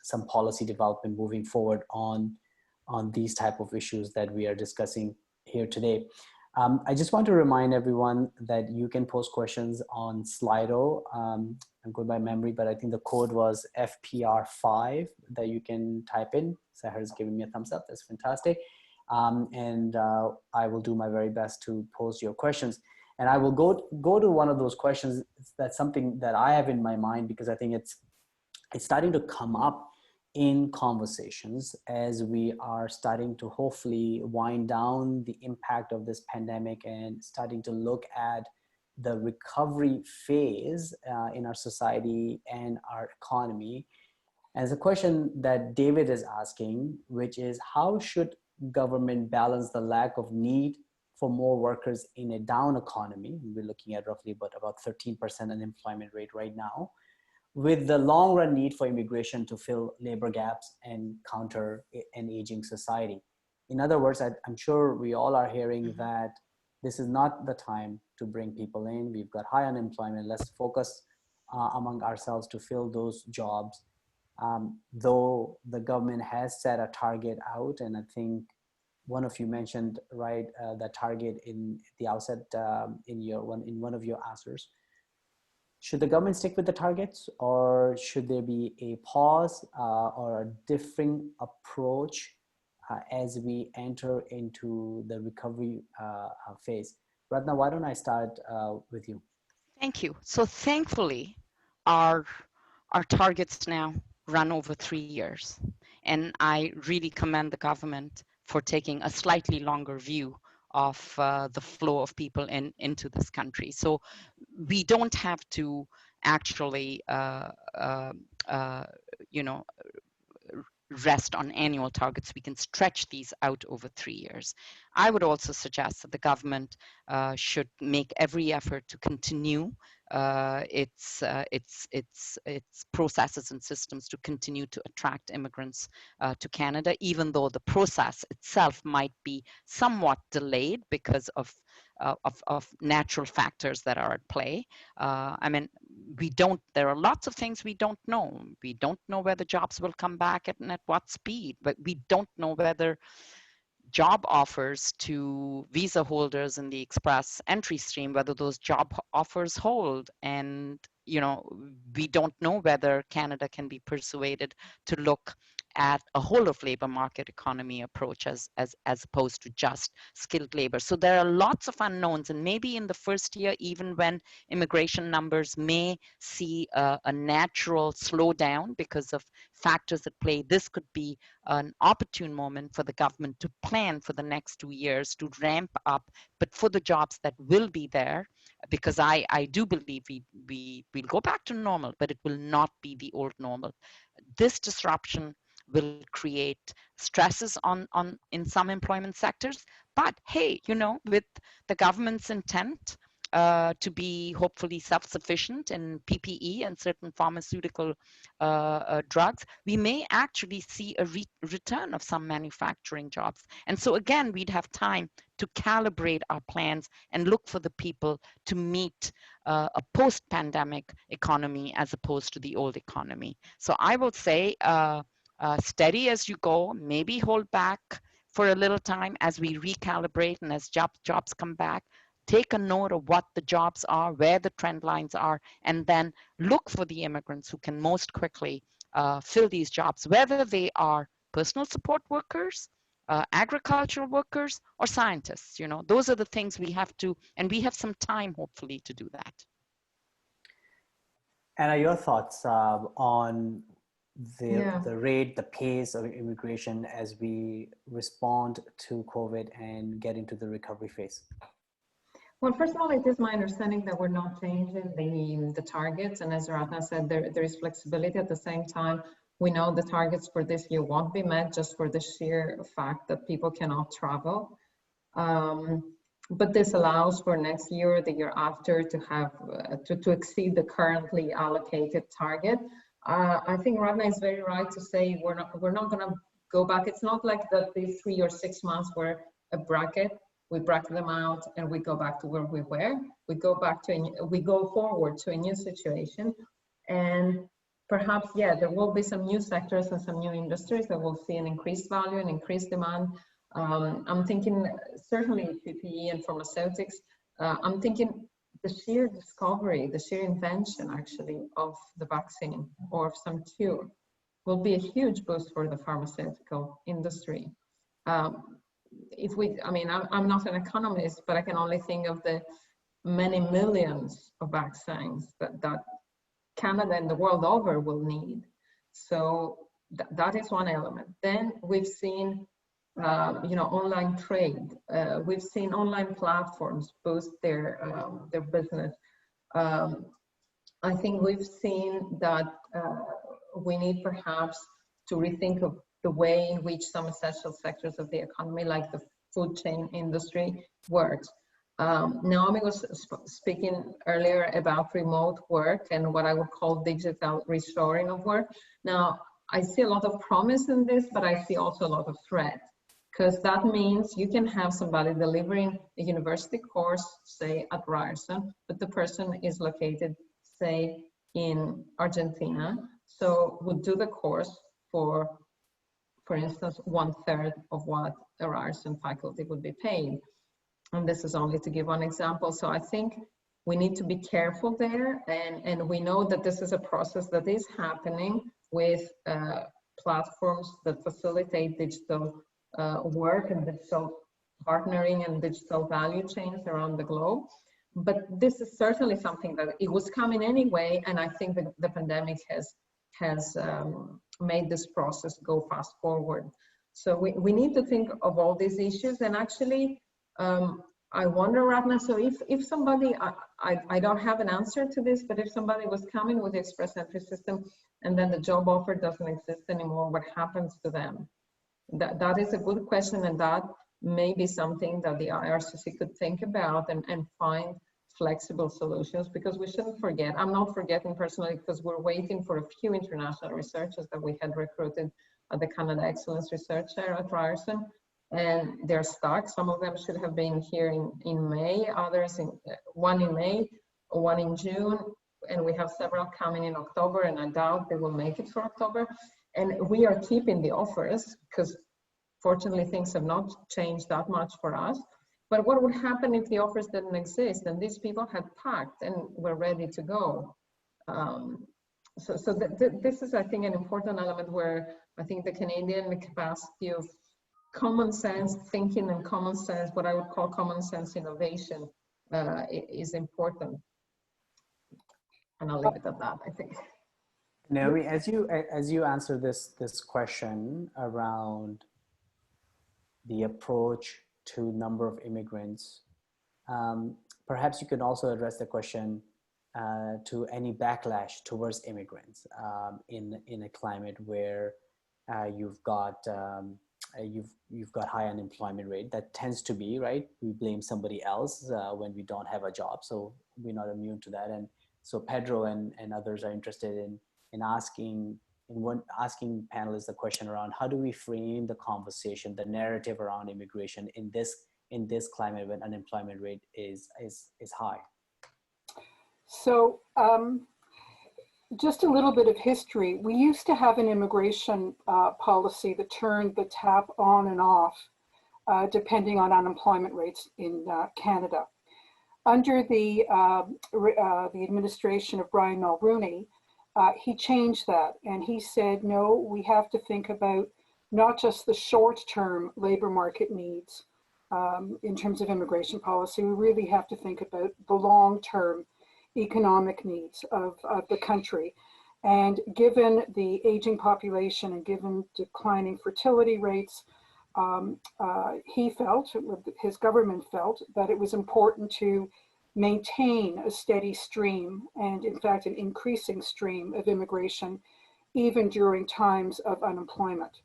some policy development moving forward on these type of issues that we are discussing here today. I just want to remind everyone that you can post questions on Slido. I'm going by memory, but I think the code was FPR5 that you can type in. Sahar is giving me a thumbs up. That's fantastic. And I will do my very best to post your questions. And I will go to one of those questions. That's something that I have in my mind, because I think it's starting to come up in conversations as we are starting to hopefully wind down the impact of this pandemic and starting to look at the recovery phase in our society and our economy. And it's a question that David is asking, which is, how should government balance the lack of need for more workers in a down economy? We're looking at roughly about 13% unemployment rate right now, with the long run need for immigration to fill labor gaps and counter an aging society. In other words, I'm sure we all are hearing that this is not the time to bring people in. We've got high unemployment. Let's focus among ourselves to fill those jobs. Though the government has set a target out, and I think one of you mentioned, right, the target in the outset in one of your answers. Should the government stick with the targets, or should there be a pause or a different approach as we enter into the recovery phase? Ratna, why don't I start with you? Thank you. So thankfully, our targets now run over 3 years. And I really commend the government for taking a slightly longer view of the flow of people into this country. So we don't have to actually, rest on annual targets. We can stretch these out over 3 years. I would also suggest that the government should make every effort to continue its processes and systems to continue to attract immigrants to Canada, even though the process itself might be somewhat delayed because of natural factors that are at play. I mean, there are lots of things we don't know. We don't know whether jobs will come back and at what speed, but we don't know whether job offers to visa holders in the express entry stream, whether those job offers hold. And, we don't know whether Canada can be persuaded to look at a whole of labor market economy approach as opposed to just skilled labor. So there are lots of unknowns, and maybe in the first year, even when immigration numbers may see a natural slowdown because of factors at play, this could be an opportune moment for the government to plan for the next 2 years to ramp up, but for the jobs that will be there, because I do believe we'll go back to normal, but it will not be the old normal. This disruption will create stresses in some employment sectors, but hey, with the government's intent to be hopefully self-sufficient in PPE and certain pharmaceutical drugs, we may actually see a return of some manufacturing jobs. And so again, we'd have time to calibrate our plans and look for the people to meet a post-pandemic economy as opposed to the old economy. So I will say steady as you go, maybe hold back for a little time as we recalibrate and as jobs come back. Take a note of what the jobs are, where the trend lines are, and then look for the immigrants who can most quickly fill these jobs, whether they are personal support workers, agricultural workers, or scientists. Those are the things we have to, and we have some time, hopefully, to do that. Anna, your thoughts on the rate, the pace of immigration as we respond to COVID and get into the recovery phase? Well, first of all, it is my understanding that we're not changing the targets. And as Ratna said, there is flexibility. At the same time, we know the targets for this year won't be met just for the sheer fact that people cannot travel. But this allows for next year, the year after, to have to exceed the currently allocated target. I think Ratna is very right to say we're not going to go back. It's not like that these 3 or 6 months were a bracket. We bracket them out and we go back to where we were. We go forward to a new situation, and perhaps, yeah, there will be some new sectors and some new industries that will see an increased value and increased demand. I'm thinking certainly PPE and pharmaceutics. I'm thinking the sheer discovery, the sheer invention actually of the vaccine or of some cure will be a huge boost for the pharmaceutical industry. I'm not an economist, but I can only think of the many millions of vaccines that Canada and the world over will need. So that is one element. Then we've seen, online trade. We've seen online platforms boost their business. I think we've seen that we need perhaps to rethink of the way in which some essential sectors of the economy, like the food chain industry, works. Naomi was speaking earlier about remote work and what I would call digital reshoring of work. Now, I see a lot of promise in this, but I see also a lot of threat, because that means you can have somebody delivering a university course, say at Ryerson, but the person is located, say, in Argentina, so would do the course for instance, 1/3 of what a Ryerson faculty would be paid. And this is only to give one example. So I think we need to be careful there. And we know that this is a process that is happening with platforms that facilitate digital work and digital partnering and digital value chains around the globe. But this is certainly something that it was coming anyway. And I think that the pandemic has made this process go fast forward. So we need to think of all these issues. And actually, I wonder, Ratna, so if somebody, I don't have an answer to this, but if somebody was coming with the express entry system and then the job offer doesn't exist anymore, what happens to them? That is a good question, and that may be something that the IRCC could think about and find flexible solutions, because we shouldn't forget, I'm not forgetting personally, because we're waiting for a few international researchers that we had recruited at the Canada Excellence Research Center at Ryerson, and they're stuck. Some of them should have been here in May, others one in May, one in June, and we have several coming in October, and I doubt they will make it for October. And we are keeping the offers because fortunately things have not changed that much for us. But what would happen if the offers didn't exist and these people had packed and were ready to go? This is, I think, an important element where I think the Canadian capacity of common sense thinking and common sense, what I would call common sense innovation, is important. And I'll leave it at that, I think. Naomi, as you answer this question around the approach to number of immigrants, perhaps you can also address the question to any backlash towards immigrants in a climate where you've got high unemployment rate. That tends to be, right, we blame somebody else when we don't have a job, so we're not immune to that. And so Pedro and others are interested in asking panelists the question around how do we frame the conversation, the narrative around immigration in this climate when unemployment rate is high. So just a little bit of history. We used to have an immigration policy that turned the tap on and off depending on unemployment rates in Canada. Under the administration of Brian Mulroney, he changed that, and he said, no, we have to think about not just the short-term labor market needs in terms of immigration policy. We really have to think about the long-term economic needs of the country. And given the aging population and given declining fertility rates, he felt, his government felt, that it was important to maintain a steady stream and in fact an increasing stream of immigration even during times of unemployment.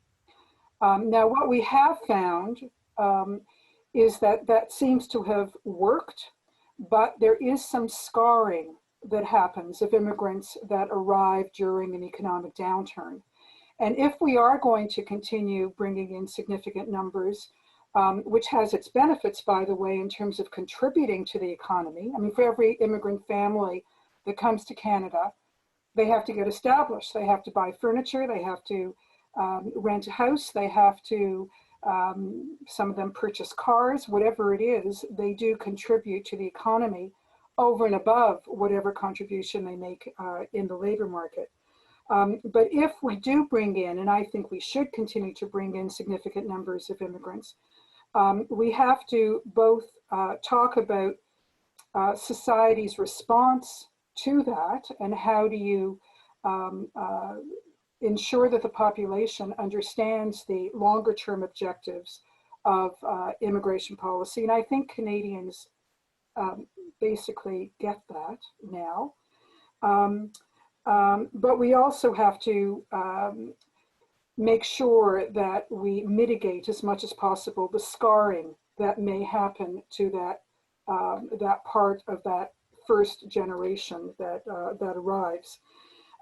Now what we have found is that seems to have worked, but there is some scarring that happens of immigrants that arrive during an economic downturn. And if we are going to continue bringing in significant numbers, which has its benefits, by the way, in terms of contributing to the economy. I mean, for every immigrant family that comes to Canada, they have to get established. They have to buy furniture, they have to rent a house, they have to, some of them purchase cars, whatever it is, they do contribute to the economy over and above whatever contribution they make in the labor market. But if we do bring in, and I think we should continue to bring in significant numbers of immigrants, we have to both talk about society's response to that and how do you ensure that the population understands the longer term objectives of immigration policy. And I think Canadians basically get that now. But we also have to make sure that we mitigate as much as possible the scarring that may happen to that part of that first generation that arrives.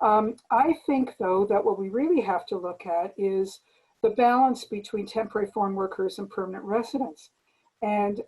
I think, though, that what we really have to look at is the balance between temporary foreign workers and permanent residents. And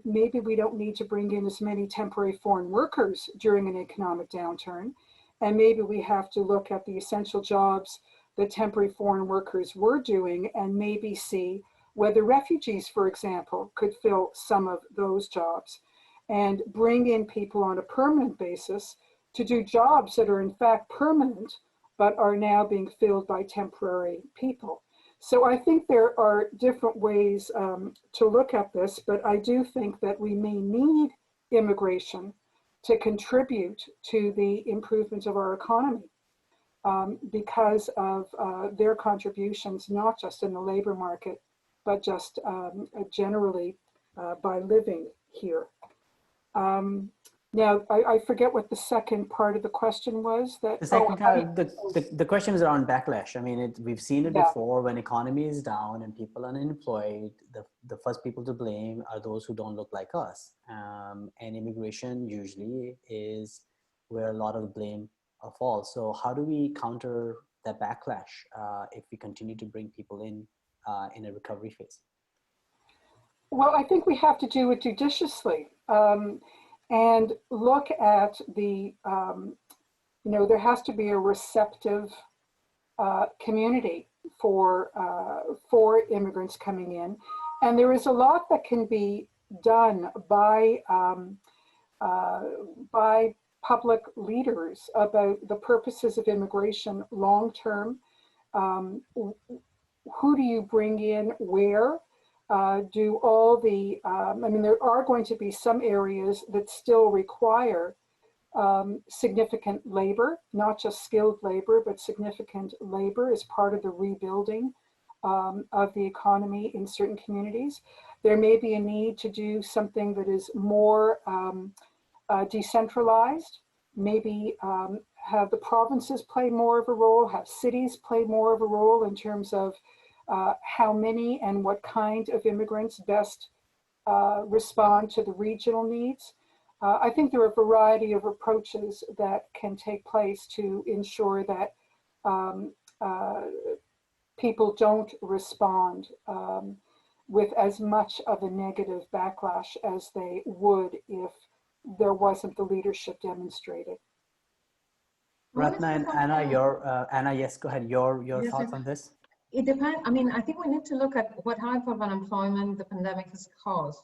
maybe we don't need to bring in as many temporary foreign workers during an economic downturn. And maybe we have to look at the essential jobs that temporary foreign workers were doing and maybe see whether refugees, for example, could fill some of those jobs and bring in people on a permanent basis to do jobs that are in fact permanent, but are now being filled by temporary people. So I think there are different ways to look at this, but I do think that we may need immigration to contribute to the improvement of our economy because of their contributions, not just in the labor market, but just generally by living here. Now, I forget what the second part of the question was. That the second the question is around backlash. I mean, we've seen it before. When economy is down and people are unemployed, the first people to blame are those who don't look like us. And immigration usually is where a lot of the blame falls. So how do we counter that backlash if we continue to bring people in a recovery phase? Well, I think we have to do it judiciously. And look at the, there has to be a receptive community for immigrants coming in. And there is a lot that can be done by public leaders about the purposes of immigration long-term. Who do you bring in, where? Do all the, I mean, there are going to be some areas that still require significant labor, not just skilled labor, but significant labor as part of the rebuilding of the economy in certain communities. There may be a need to do something that is more decentralized, maybe have the provinces play more of a role, have cities play more of a role in terms of how many and what kind of immigrants best respond to the regional needs. I think there are a variety of approaches that can take place to ensure that people don't respond with as much of a negative backlash as they would if there wasn't the leadership demonstrated. Ratna and Anna, Anna, yes, go ahead. Your thoughts on this? It depends. I mean, I think we need to look at what type of unemployment the pandemic has caused.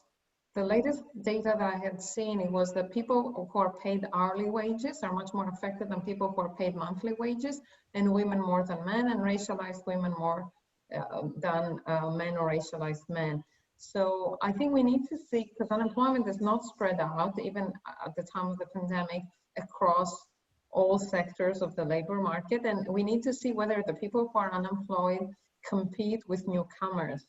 The latest data that I had seen, it was that people who are paid hourly wages are much more affected than people who are paid monthly wages, and women more than men, and racialized women more than men or racialized men. So I think we need to see, because unemployment is not spread out, even at the time of the pandemic, across all sectors of the labor market, and we need to see whether the people who are unemployed compete with newcomers.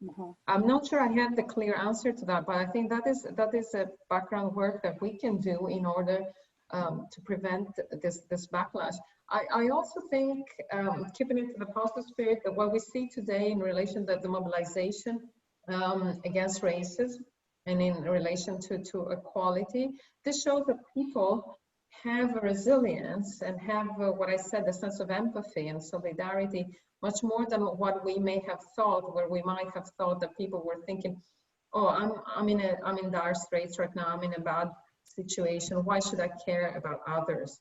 Mm-hmm. I'm not sure I have the clear answer to that, but I think that is a background work that we can do in order to prevent this backlash. I also think, keeping it to the positive spirit, that what we see today in relation to the mobilization against racism and in relation to equality, this shows that people have a resilience and have what I said, a sense of empathy and solidarity, much more than what we may have thought, where we might have thought that people were thinking, oh, I'm in dire straits right now, I'm in a bad situation, why should I care about others?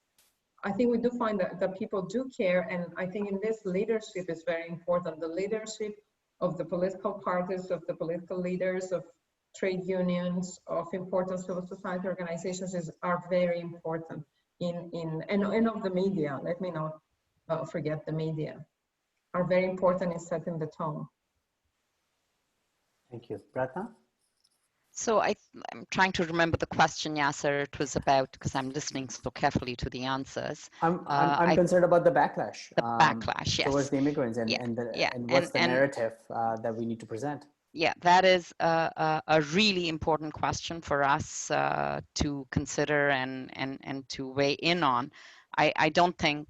I think we do find that people do care, and I think in this leadership is very important. The leadership of the political parties, of the political leaders, of trade unions, of important civil society organizations are very important and of the media. Let me not forget the media, are very important in setting the tone. Thank you. Ratna? So I'm trying to remember the question, Yasir. It was about, because I'm listening so carefully to the answers. I'm concerned about the backlash. The backlash, yes. Towards the immigrants and what's the narrative that we need to present? Yeah, that is a really important question for us to consider and to weigh in on. I don't think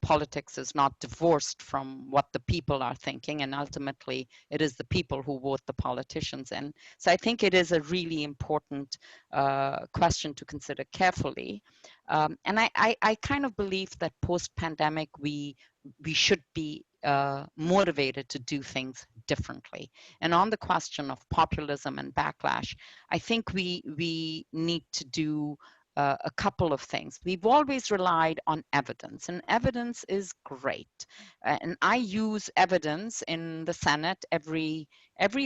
politics is not divorced from what the people are thinking, and ultimately it is the people who vote the politicians in. So I think it is a really important question to consider carefully. And I kind of believe that post-pandemic we should be motivated to do things differently. And on the question of populism and backlash, I think we need to do a couple of things. We've always relied on evidence, and evidence is great. And I use evidence in the Senate every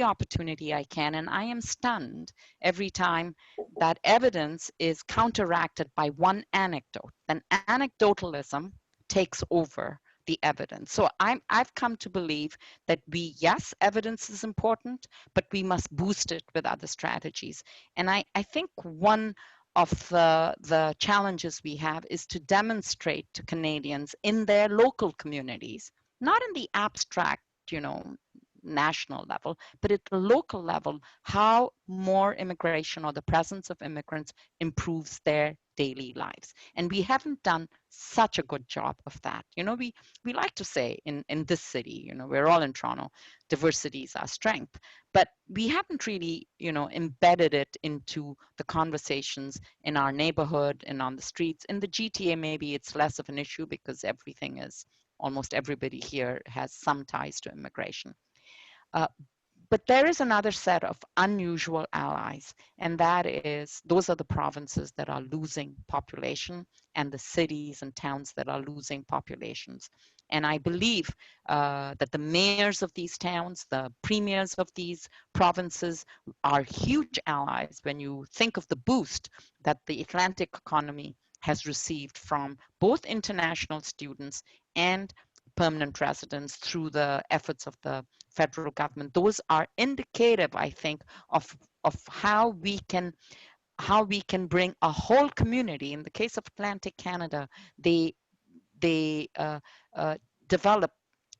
opportunity I can, and I am stunned every time that evidence is counteracted by one anecdote. Then anecdotalism takes over the evidence. So I've come to believe that yes, evidence is important, but we must boost it with other strategies. And I think one of the challenges we have is to demonstrate to Canadians in their local communities, not in the abstract, national level, but at the local level, how more immigration or the presence of immigrants improves their daily lives. And we haven't done such a good job of that. We like to say in this city, we're all in Toronto, diversity is our strength, but we haven't really, embedded it into the conversations in our neighborhood and on the streets. In the GTA, maybe it's less of an issue because almost everybody here has some ties to immigration. But there is another set of unusual allies, and those are the provinces that are losing population and the cities and towns that are losing populations. And I believe that the mayors of these towns, the premiers of these provinces are huge allies when you think of the boost that the Atlantic economy has received from both international students and permanent residents through the efforts of the federal government. Those are indicative, I think, of how we can bring a whole community. In the case of Atlantic Canada, they develop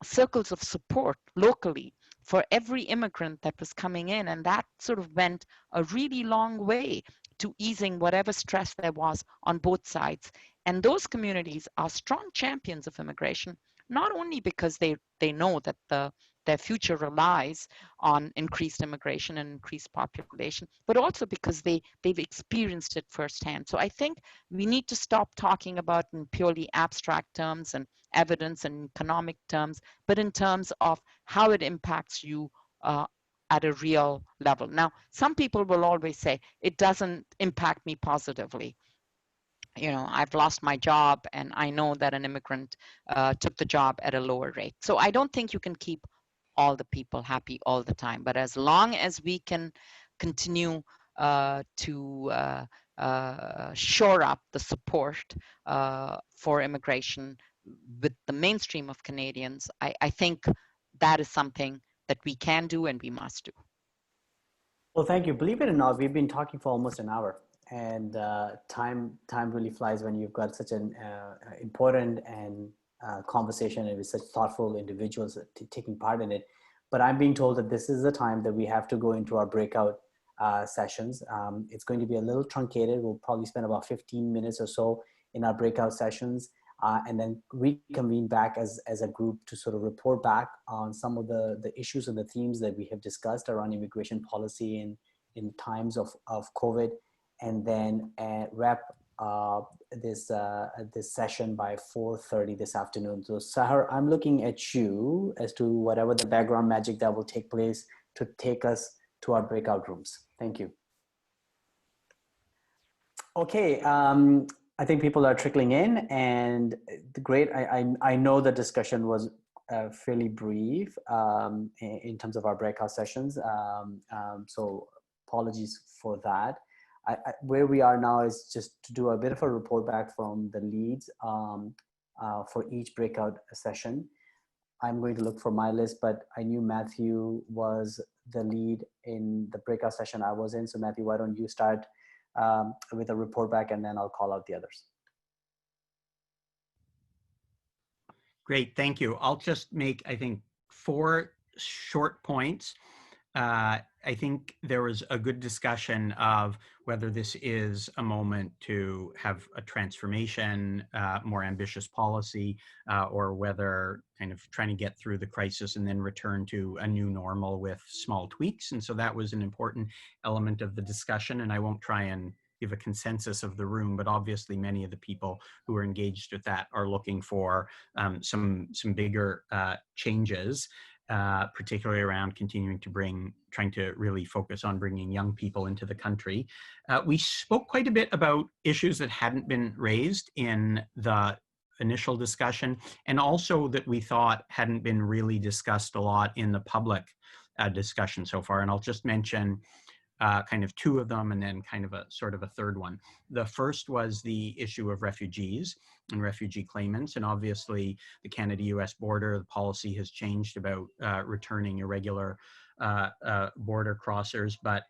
circles of support locally for every immigrant that was coming in, and that sort of went a really long way to easing whatever stress there was on both sides. And those communities are strong champions of immigration, not only because they know that their future relies on increased immigration and increased population, but also because they've experienced it firsthand. So I think we need to stop talking about in purely abstract terms and evidence and economic terms, but in terms of how it impacts you at a real level. Now, some people will always say, it doesn't impact me positively. I've lost my job and I know that an immigrant took the job at a lower rate. So I don't think you can keep all the people happy all the time. But as long as we can continue to shore up the support for immigration with the mainstream of Canadians, I think that is something that we can do and we must do. Well, thank you. Believe it or not, we've been talking for almost an hour. And time really flies when you've got such an important and conversation and with such thoughtful individuals taking part in it. But I'm being told that this is the time that we have to go into our breakout sessions. It's going to be a little truncated. We'll probably spend about 15 minutes or so in our breakout sessions and then reconvene back as a group to sort of report back on some of the issues and the themes that we have discussed around immigration policy in times of COVID. And then wrap this session by 4:30 this afternoon. So Sahar, I'm looking at you as to whatever the background magic that will take place to take us to our breakout rooms. Thank you. Okay, I think people are trickling in, and great. I know the discussion was fairly brief in terms of our breakout sessions. So apologies for that. Where we are now is just to do a bit of a report back from the leads for each breakout session. I'm going to look for my list, but I knew Matthew was the lead in the breakout session I was in. So Matthew, why don't you start with a report back and then I'll call out the others. Great, thank you. I'll just make, I think, 4 short points. I think there was a good discussion of whether this is a moment to have a transformation, more ambitious policy, or whether kind of trying to get through the crisis and then return to a new normal with small tweaks. And so that was an important element of the discussion. And I won't try and give a consensus of the room, but obviously many of the people who are engaged with that are looking for some bigger changes. Particularly around continuing to trying to really focus on bringing young people into the country. We spoke quite a bit about issues that hadn't been raised in the initial discussion, and also that we thought hadn't been really discussed a lot in the public discussion so far. And I'll just mention kind of two of them and then kind of a sort of a third one. The first was the issue of refugees and refugee claimants. And obviously the Canada-US border, the policy has changed about returning irregular border crossers. But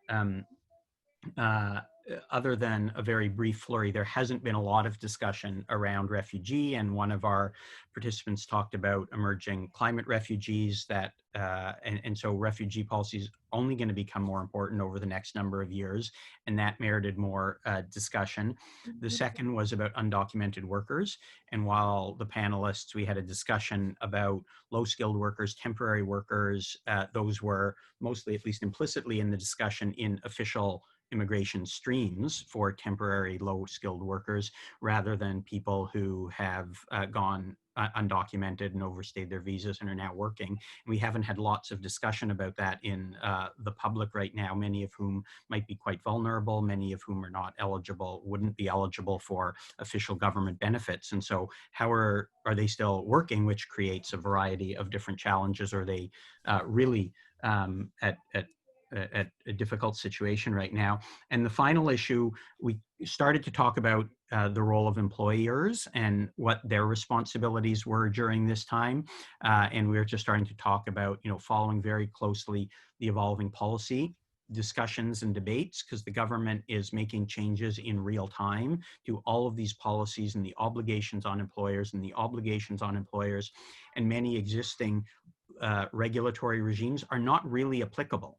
other than a very brief flurry, there hasn't been a lot of discussion around refugee. And one of our participants talked about emerging climate refugees that, and so refugee policy is only going to become more important over the next number of years. And that merited more discussion. The second was about undocumented workers. And while the panelists, we had a discussion about low-skilled workers, temporary workers, those were mostly, at least implicitly in the discussion, in official immigration streams for temporary low-skilled workers rather than people who have gone undocumented and overstayed their visas and are now working. We haven't had lots of discussion about that in the public right now, many of whom might be quite vulnerable, many of whom are not eligible, wouldn't be eligible for official government benefits. And so how are they still working, which creates a variety of different challenges? Are they really at a difficult situation right now? And the final issue, we started to talk about the role of employers and what their responsibilities were during this time. And we were just starting to talk about, following very closely the evolving policy discussions and debates, because the government is making changes in real time to all of these policies and the obligations on employers and the obligations on employers. And many existing regulatory regimes are not really applicable.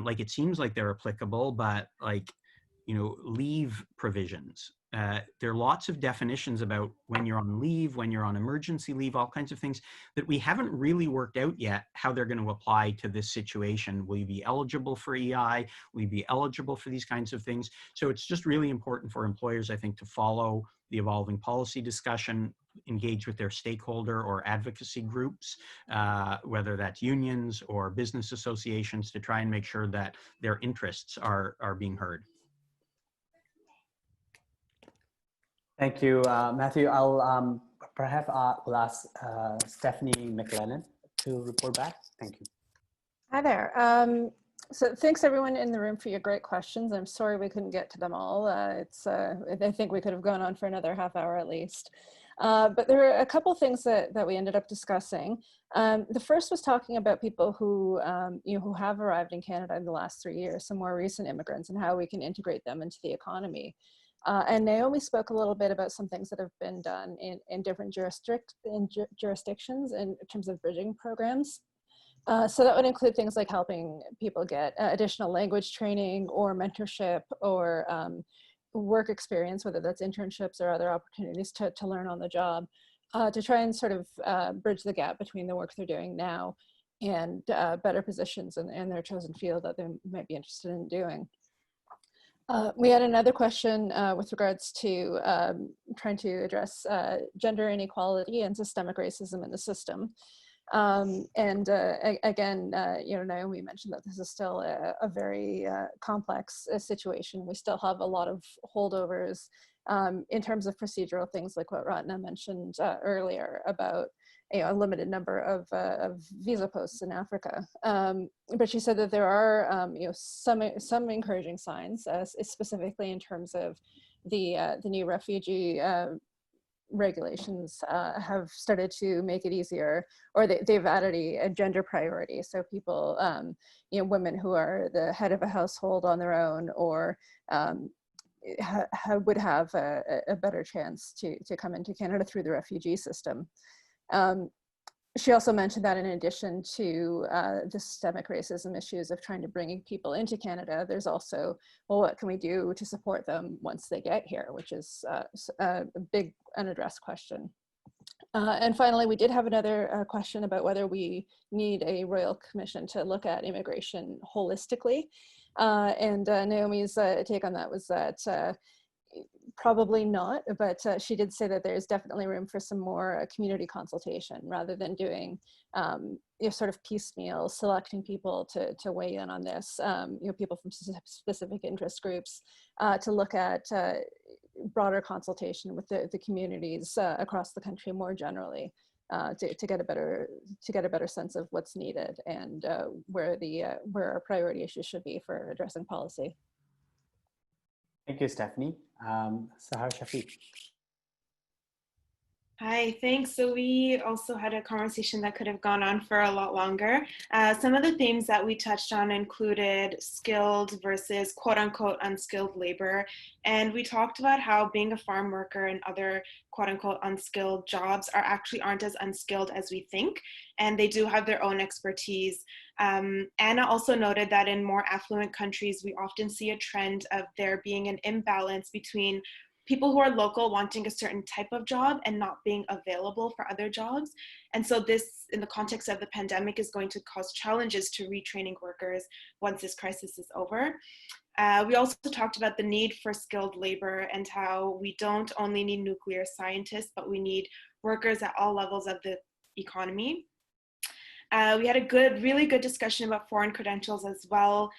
Like it seems like they're applicable, but leave provisions. There are lots of definitions about when you're on leave, when you're on emergency leave, all kinds of things that we haven't really worked out yet how they're going to apply to this situation. Will you be eligible for EI? Will you be eligible for these kinds of things? So it's just really important for employers, I think, to follow the evolving policy discussion, engage with their stakeholder or advocacy groups, whether that's unions or business associations, to try and make sure that their interests are being heard. Thank you, Matthew. I'll perhaps we'll ask Stephanie McLennan to report back. Thank you. Hi there. So thanks everyone in the room for your great questions. I'm sorry we couldn't get to them all. I think we could have gone on for another half hour at least. But there were a couple things that we ended up discussing. The first was talking about people who, who have arrived in Canada in the last 3 years, some more recent immigrants, and how we can integrate them into the economy. And Naomi spoke a little bit about some things that have been done in different jurisdictions in terms of bridging programs. So that would include things like helping people get additional language training or mentorship or work experience, whether that's internships or other opportunities to learn on the job, to try and sort of bridge the gap between the work they're doing now and better positions in their chosen field that they might be interested in doing. We had another question with regards to trying to address gender inequality and systemic racism in the system. Again, Naomi mentioned that this is still a very complex situation. We still have a lot of holdovers in terms of procedural things like what Ratna mentioned earlier about a limited number of visa posts in Africa. But she said that there are some encouraging signs, specifically in terms of the new refugee regulations have started to make it easier, or they've added a gender priority. So people, women who are the head of a household on their own, or would have a better chance to come into Canada through the refugee system. she also mentioned that in addition to the systemic racism issues of trying to bring people into Canada, there's also, well, what can we do to support them once they get here, which is a big unaddressed question. And finally, we did have another question about whether we need a royal commission to look at immigration holistically. And Naomi's take on that was that probably not, but she did say that there's definitely room for some more community consultation rather than doing sort of piecemeal, selecting people to weigh in on this, people from specific interest groups, to look at broader consultation with the communities across the country more generally, to get a better sense of what's needed and where our priority issues should be for addressing policy. Thank you, Stephanie. Sahar Shafiq. Hi, thanks. So we also had a conversation that could have gone on for a lot longer. Some of the themes that we touched on included skilled versus quote unquote unskilled labor. And we talked about how being a farm worker and other quote unquote unskilled jobs aren't as unskilled as we think. And they do have their own expertise. Anna also noted that in more affluent countries, we often see a trend of there being an imbalance between people who are local wanting a certain type of job and not being available for other jobs. And so this, in the context of the pandemic, is going to cause challenges to retraining workers once this crisis is over. We also talked about the need for skilled labor and how we don't only need nuclear scientists, but we need workers at all levels of the economy. We had a really good discussion about foreign credentials as well.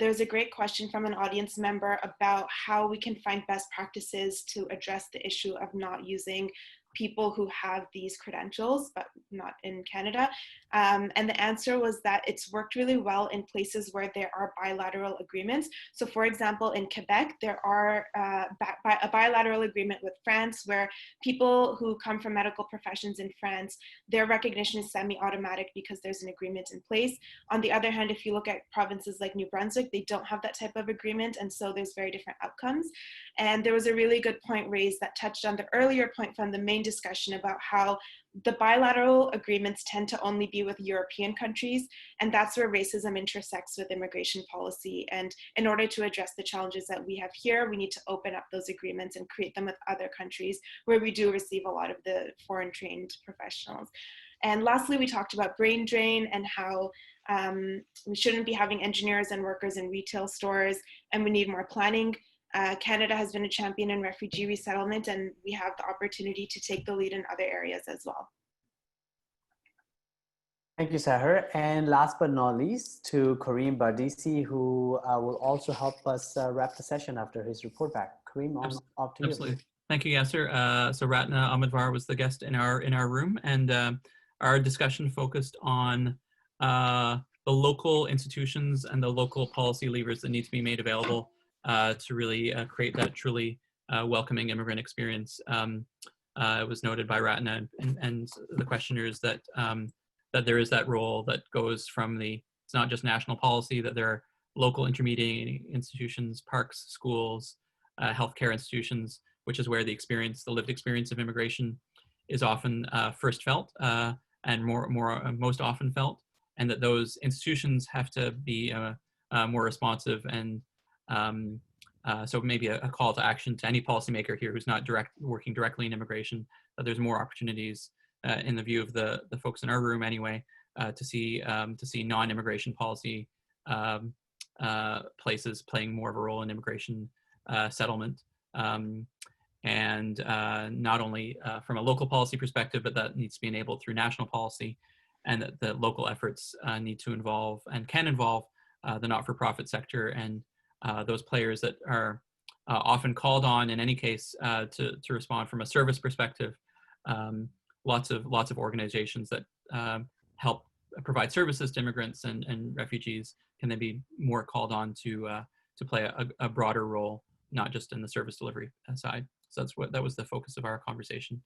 There's a great question from an audience member about how we can find best practices to address the issue of not using people who have these credentials, but not in Canada. And the answer was that it's worked really well in places where there are bilateral agreements. So for example, in Quebec, there are a bilateral agreement with France where people who come from medical professions in France, their recognition is semi-automatic because there's an agreement in place. On the other hand, if you look at provinces like New Brunswick, they don't have that type of agreement, and so there's very different outcomes. And there was a really good point raised that touched on the earlier point from the main discussion about how the bilateral agreements tend to only be with European countries, and that's where racism intersects with immigration policy. And in order to address the challenges that we have here, we need to open up those agreements and create them with other countries where we do receive a lot of the foreign trained professionals. And lastly, we talked about brain drain and how we shouldn't be having engineers and workers in retail stores, and we need more planning. Canada has been a champion in refugee resettlement, and we have the opportunity to take the lead in other areas as well. Thank you, Sahar. And last but not least, to Kareem Bardisi, who will also help us wrap the session after his report back. Kareem, off to you. Absolutely. Thank you, Yasir. So Ratna Omidvar was the guest in our room, and our discussion focused on the local institutions and the local policy levers that need to be made available to really create that truly welcoming immigrant experience. It was noted by Ratna and the questioners that that there is that role that goes from it's not just national policy, that there are local intermediate institutions, parks, schools, healthcare institutions, which is where the lived experience of immigration is often first felt and most often felt, and that those institutions have to be more responsive. And so maybe a call to action to any policymaker here who's not working directly in immigration, that there's more opportunities in the view of the folks in our room anyway, to see non-immigration policy places playing more of a role in immigration settlement. And not only from a local policy perspective, but that needs to be enabled through national policy, and that the local efforts need to involve and can involve the not-for-profit sector and those players that are often called on in any case to respond from a service perspective. Lots of organizations that help provide services to immigrants and refugees can then be more called on to play a broader role, not just in the service delivery side. So that was the focus of our conversation.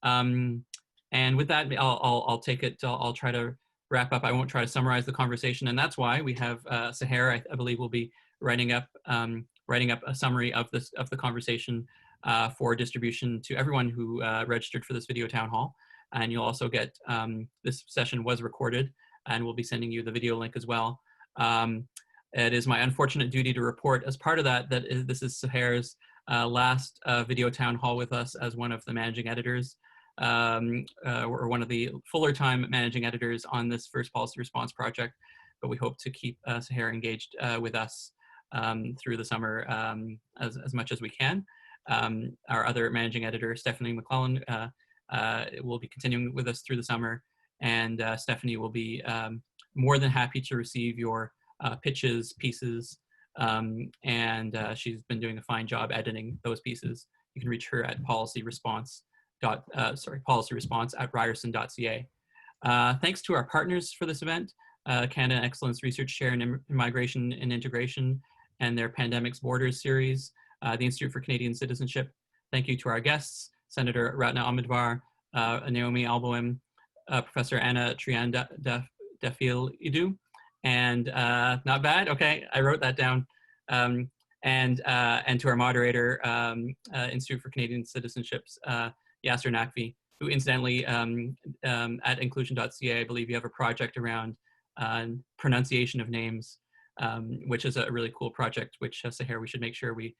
And with that, I'll take it. I'll try to wrap up. I won't try to summarize the conversation, and that's why we have Sahar, I believe, will be writing up a summary of the conversation for distribution to everyone who registered for this video town hall. And you'll also get, this session was recorded, and we'll be sending you the video link as well. It is my unfortunate duty to report as part of that, this is Seher's last video town hall with us as one of the managing editors, or one of the fuller time managing editors on this first policy response project. But we hope to keep Seher engaged with us through the summer as much as we can. Our other managing editor, Stephanie McClellan, will be continuing with us through the summer, and Stephanie will be more than happy to receive your pitches, pieces, and she's been doing a fine job editing those pieces. You can reach her at policyresponse@ryerson.ca. Thanks to our partners for this event, Canada Excellence Research Chair in Migration and Integration and their Pandemics Borders series, the Institute for Canadian Citizenship. Thank you to our guests, Senator Ratna Omidvar, Naomi Alboim, Professor Anna Triandafyllidou, and not bad, okay, I wrote that down. And to our moderator, Institute for Canadian Citizenship's Yasir Naqvi, who incidentally at inclusion.ca, I believe you have a project around pronunciation of names, which is a really cool project, which Seher, we should make sure we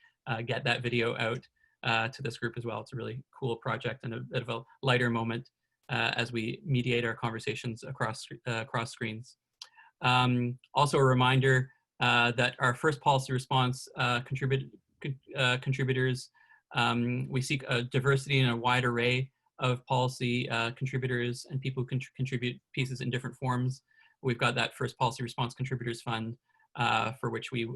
get that video out to this group as well. It's a really cool project and a bit of a lighter moment as we mediate our conversations across screens. Also a reminder that our first policy response contributors, we seek a diversity and a wide array of policy contributors and people who can contribute pieces in different forms. We've got that first policy response contributors fund for which we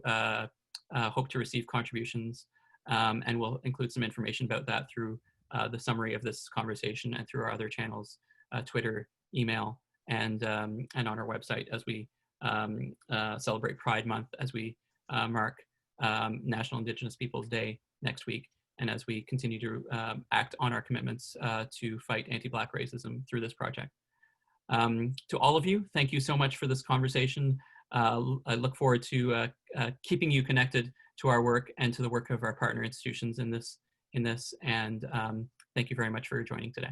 hope to receive contributions, and we'll include some information about that through the summary of this conversation and through our other channels, Twitter, email, and on our website as we celebrate Pride Month, as we mark National Indigenous Peoples Day next week, and as we continue to act on our commitments to fight anti-Black racism through this project. To all of you, thank you so much for this conversation. I look forward to keeping you connected to our work and to the work of our partner institutions in this, and thank you very much for joining today.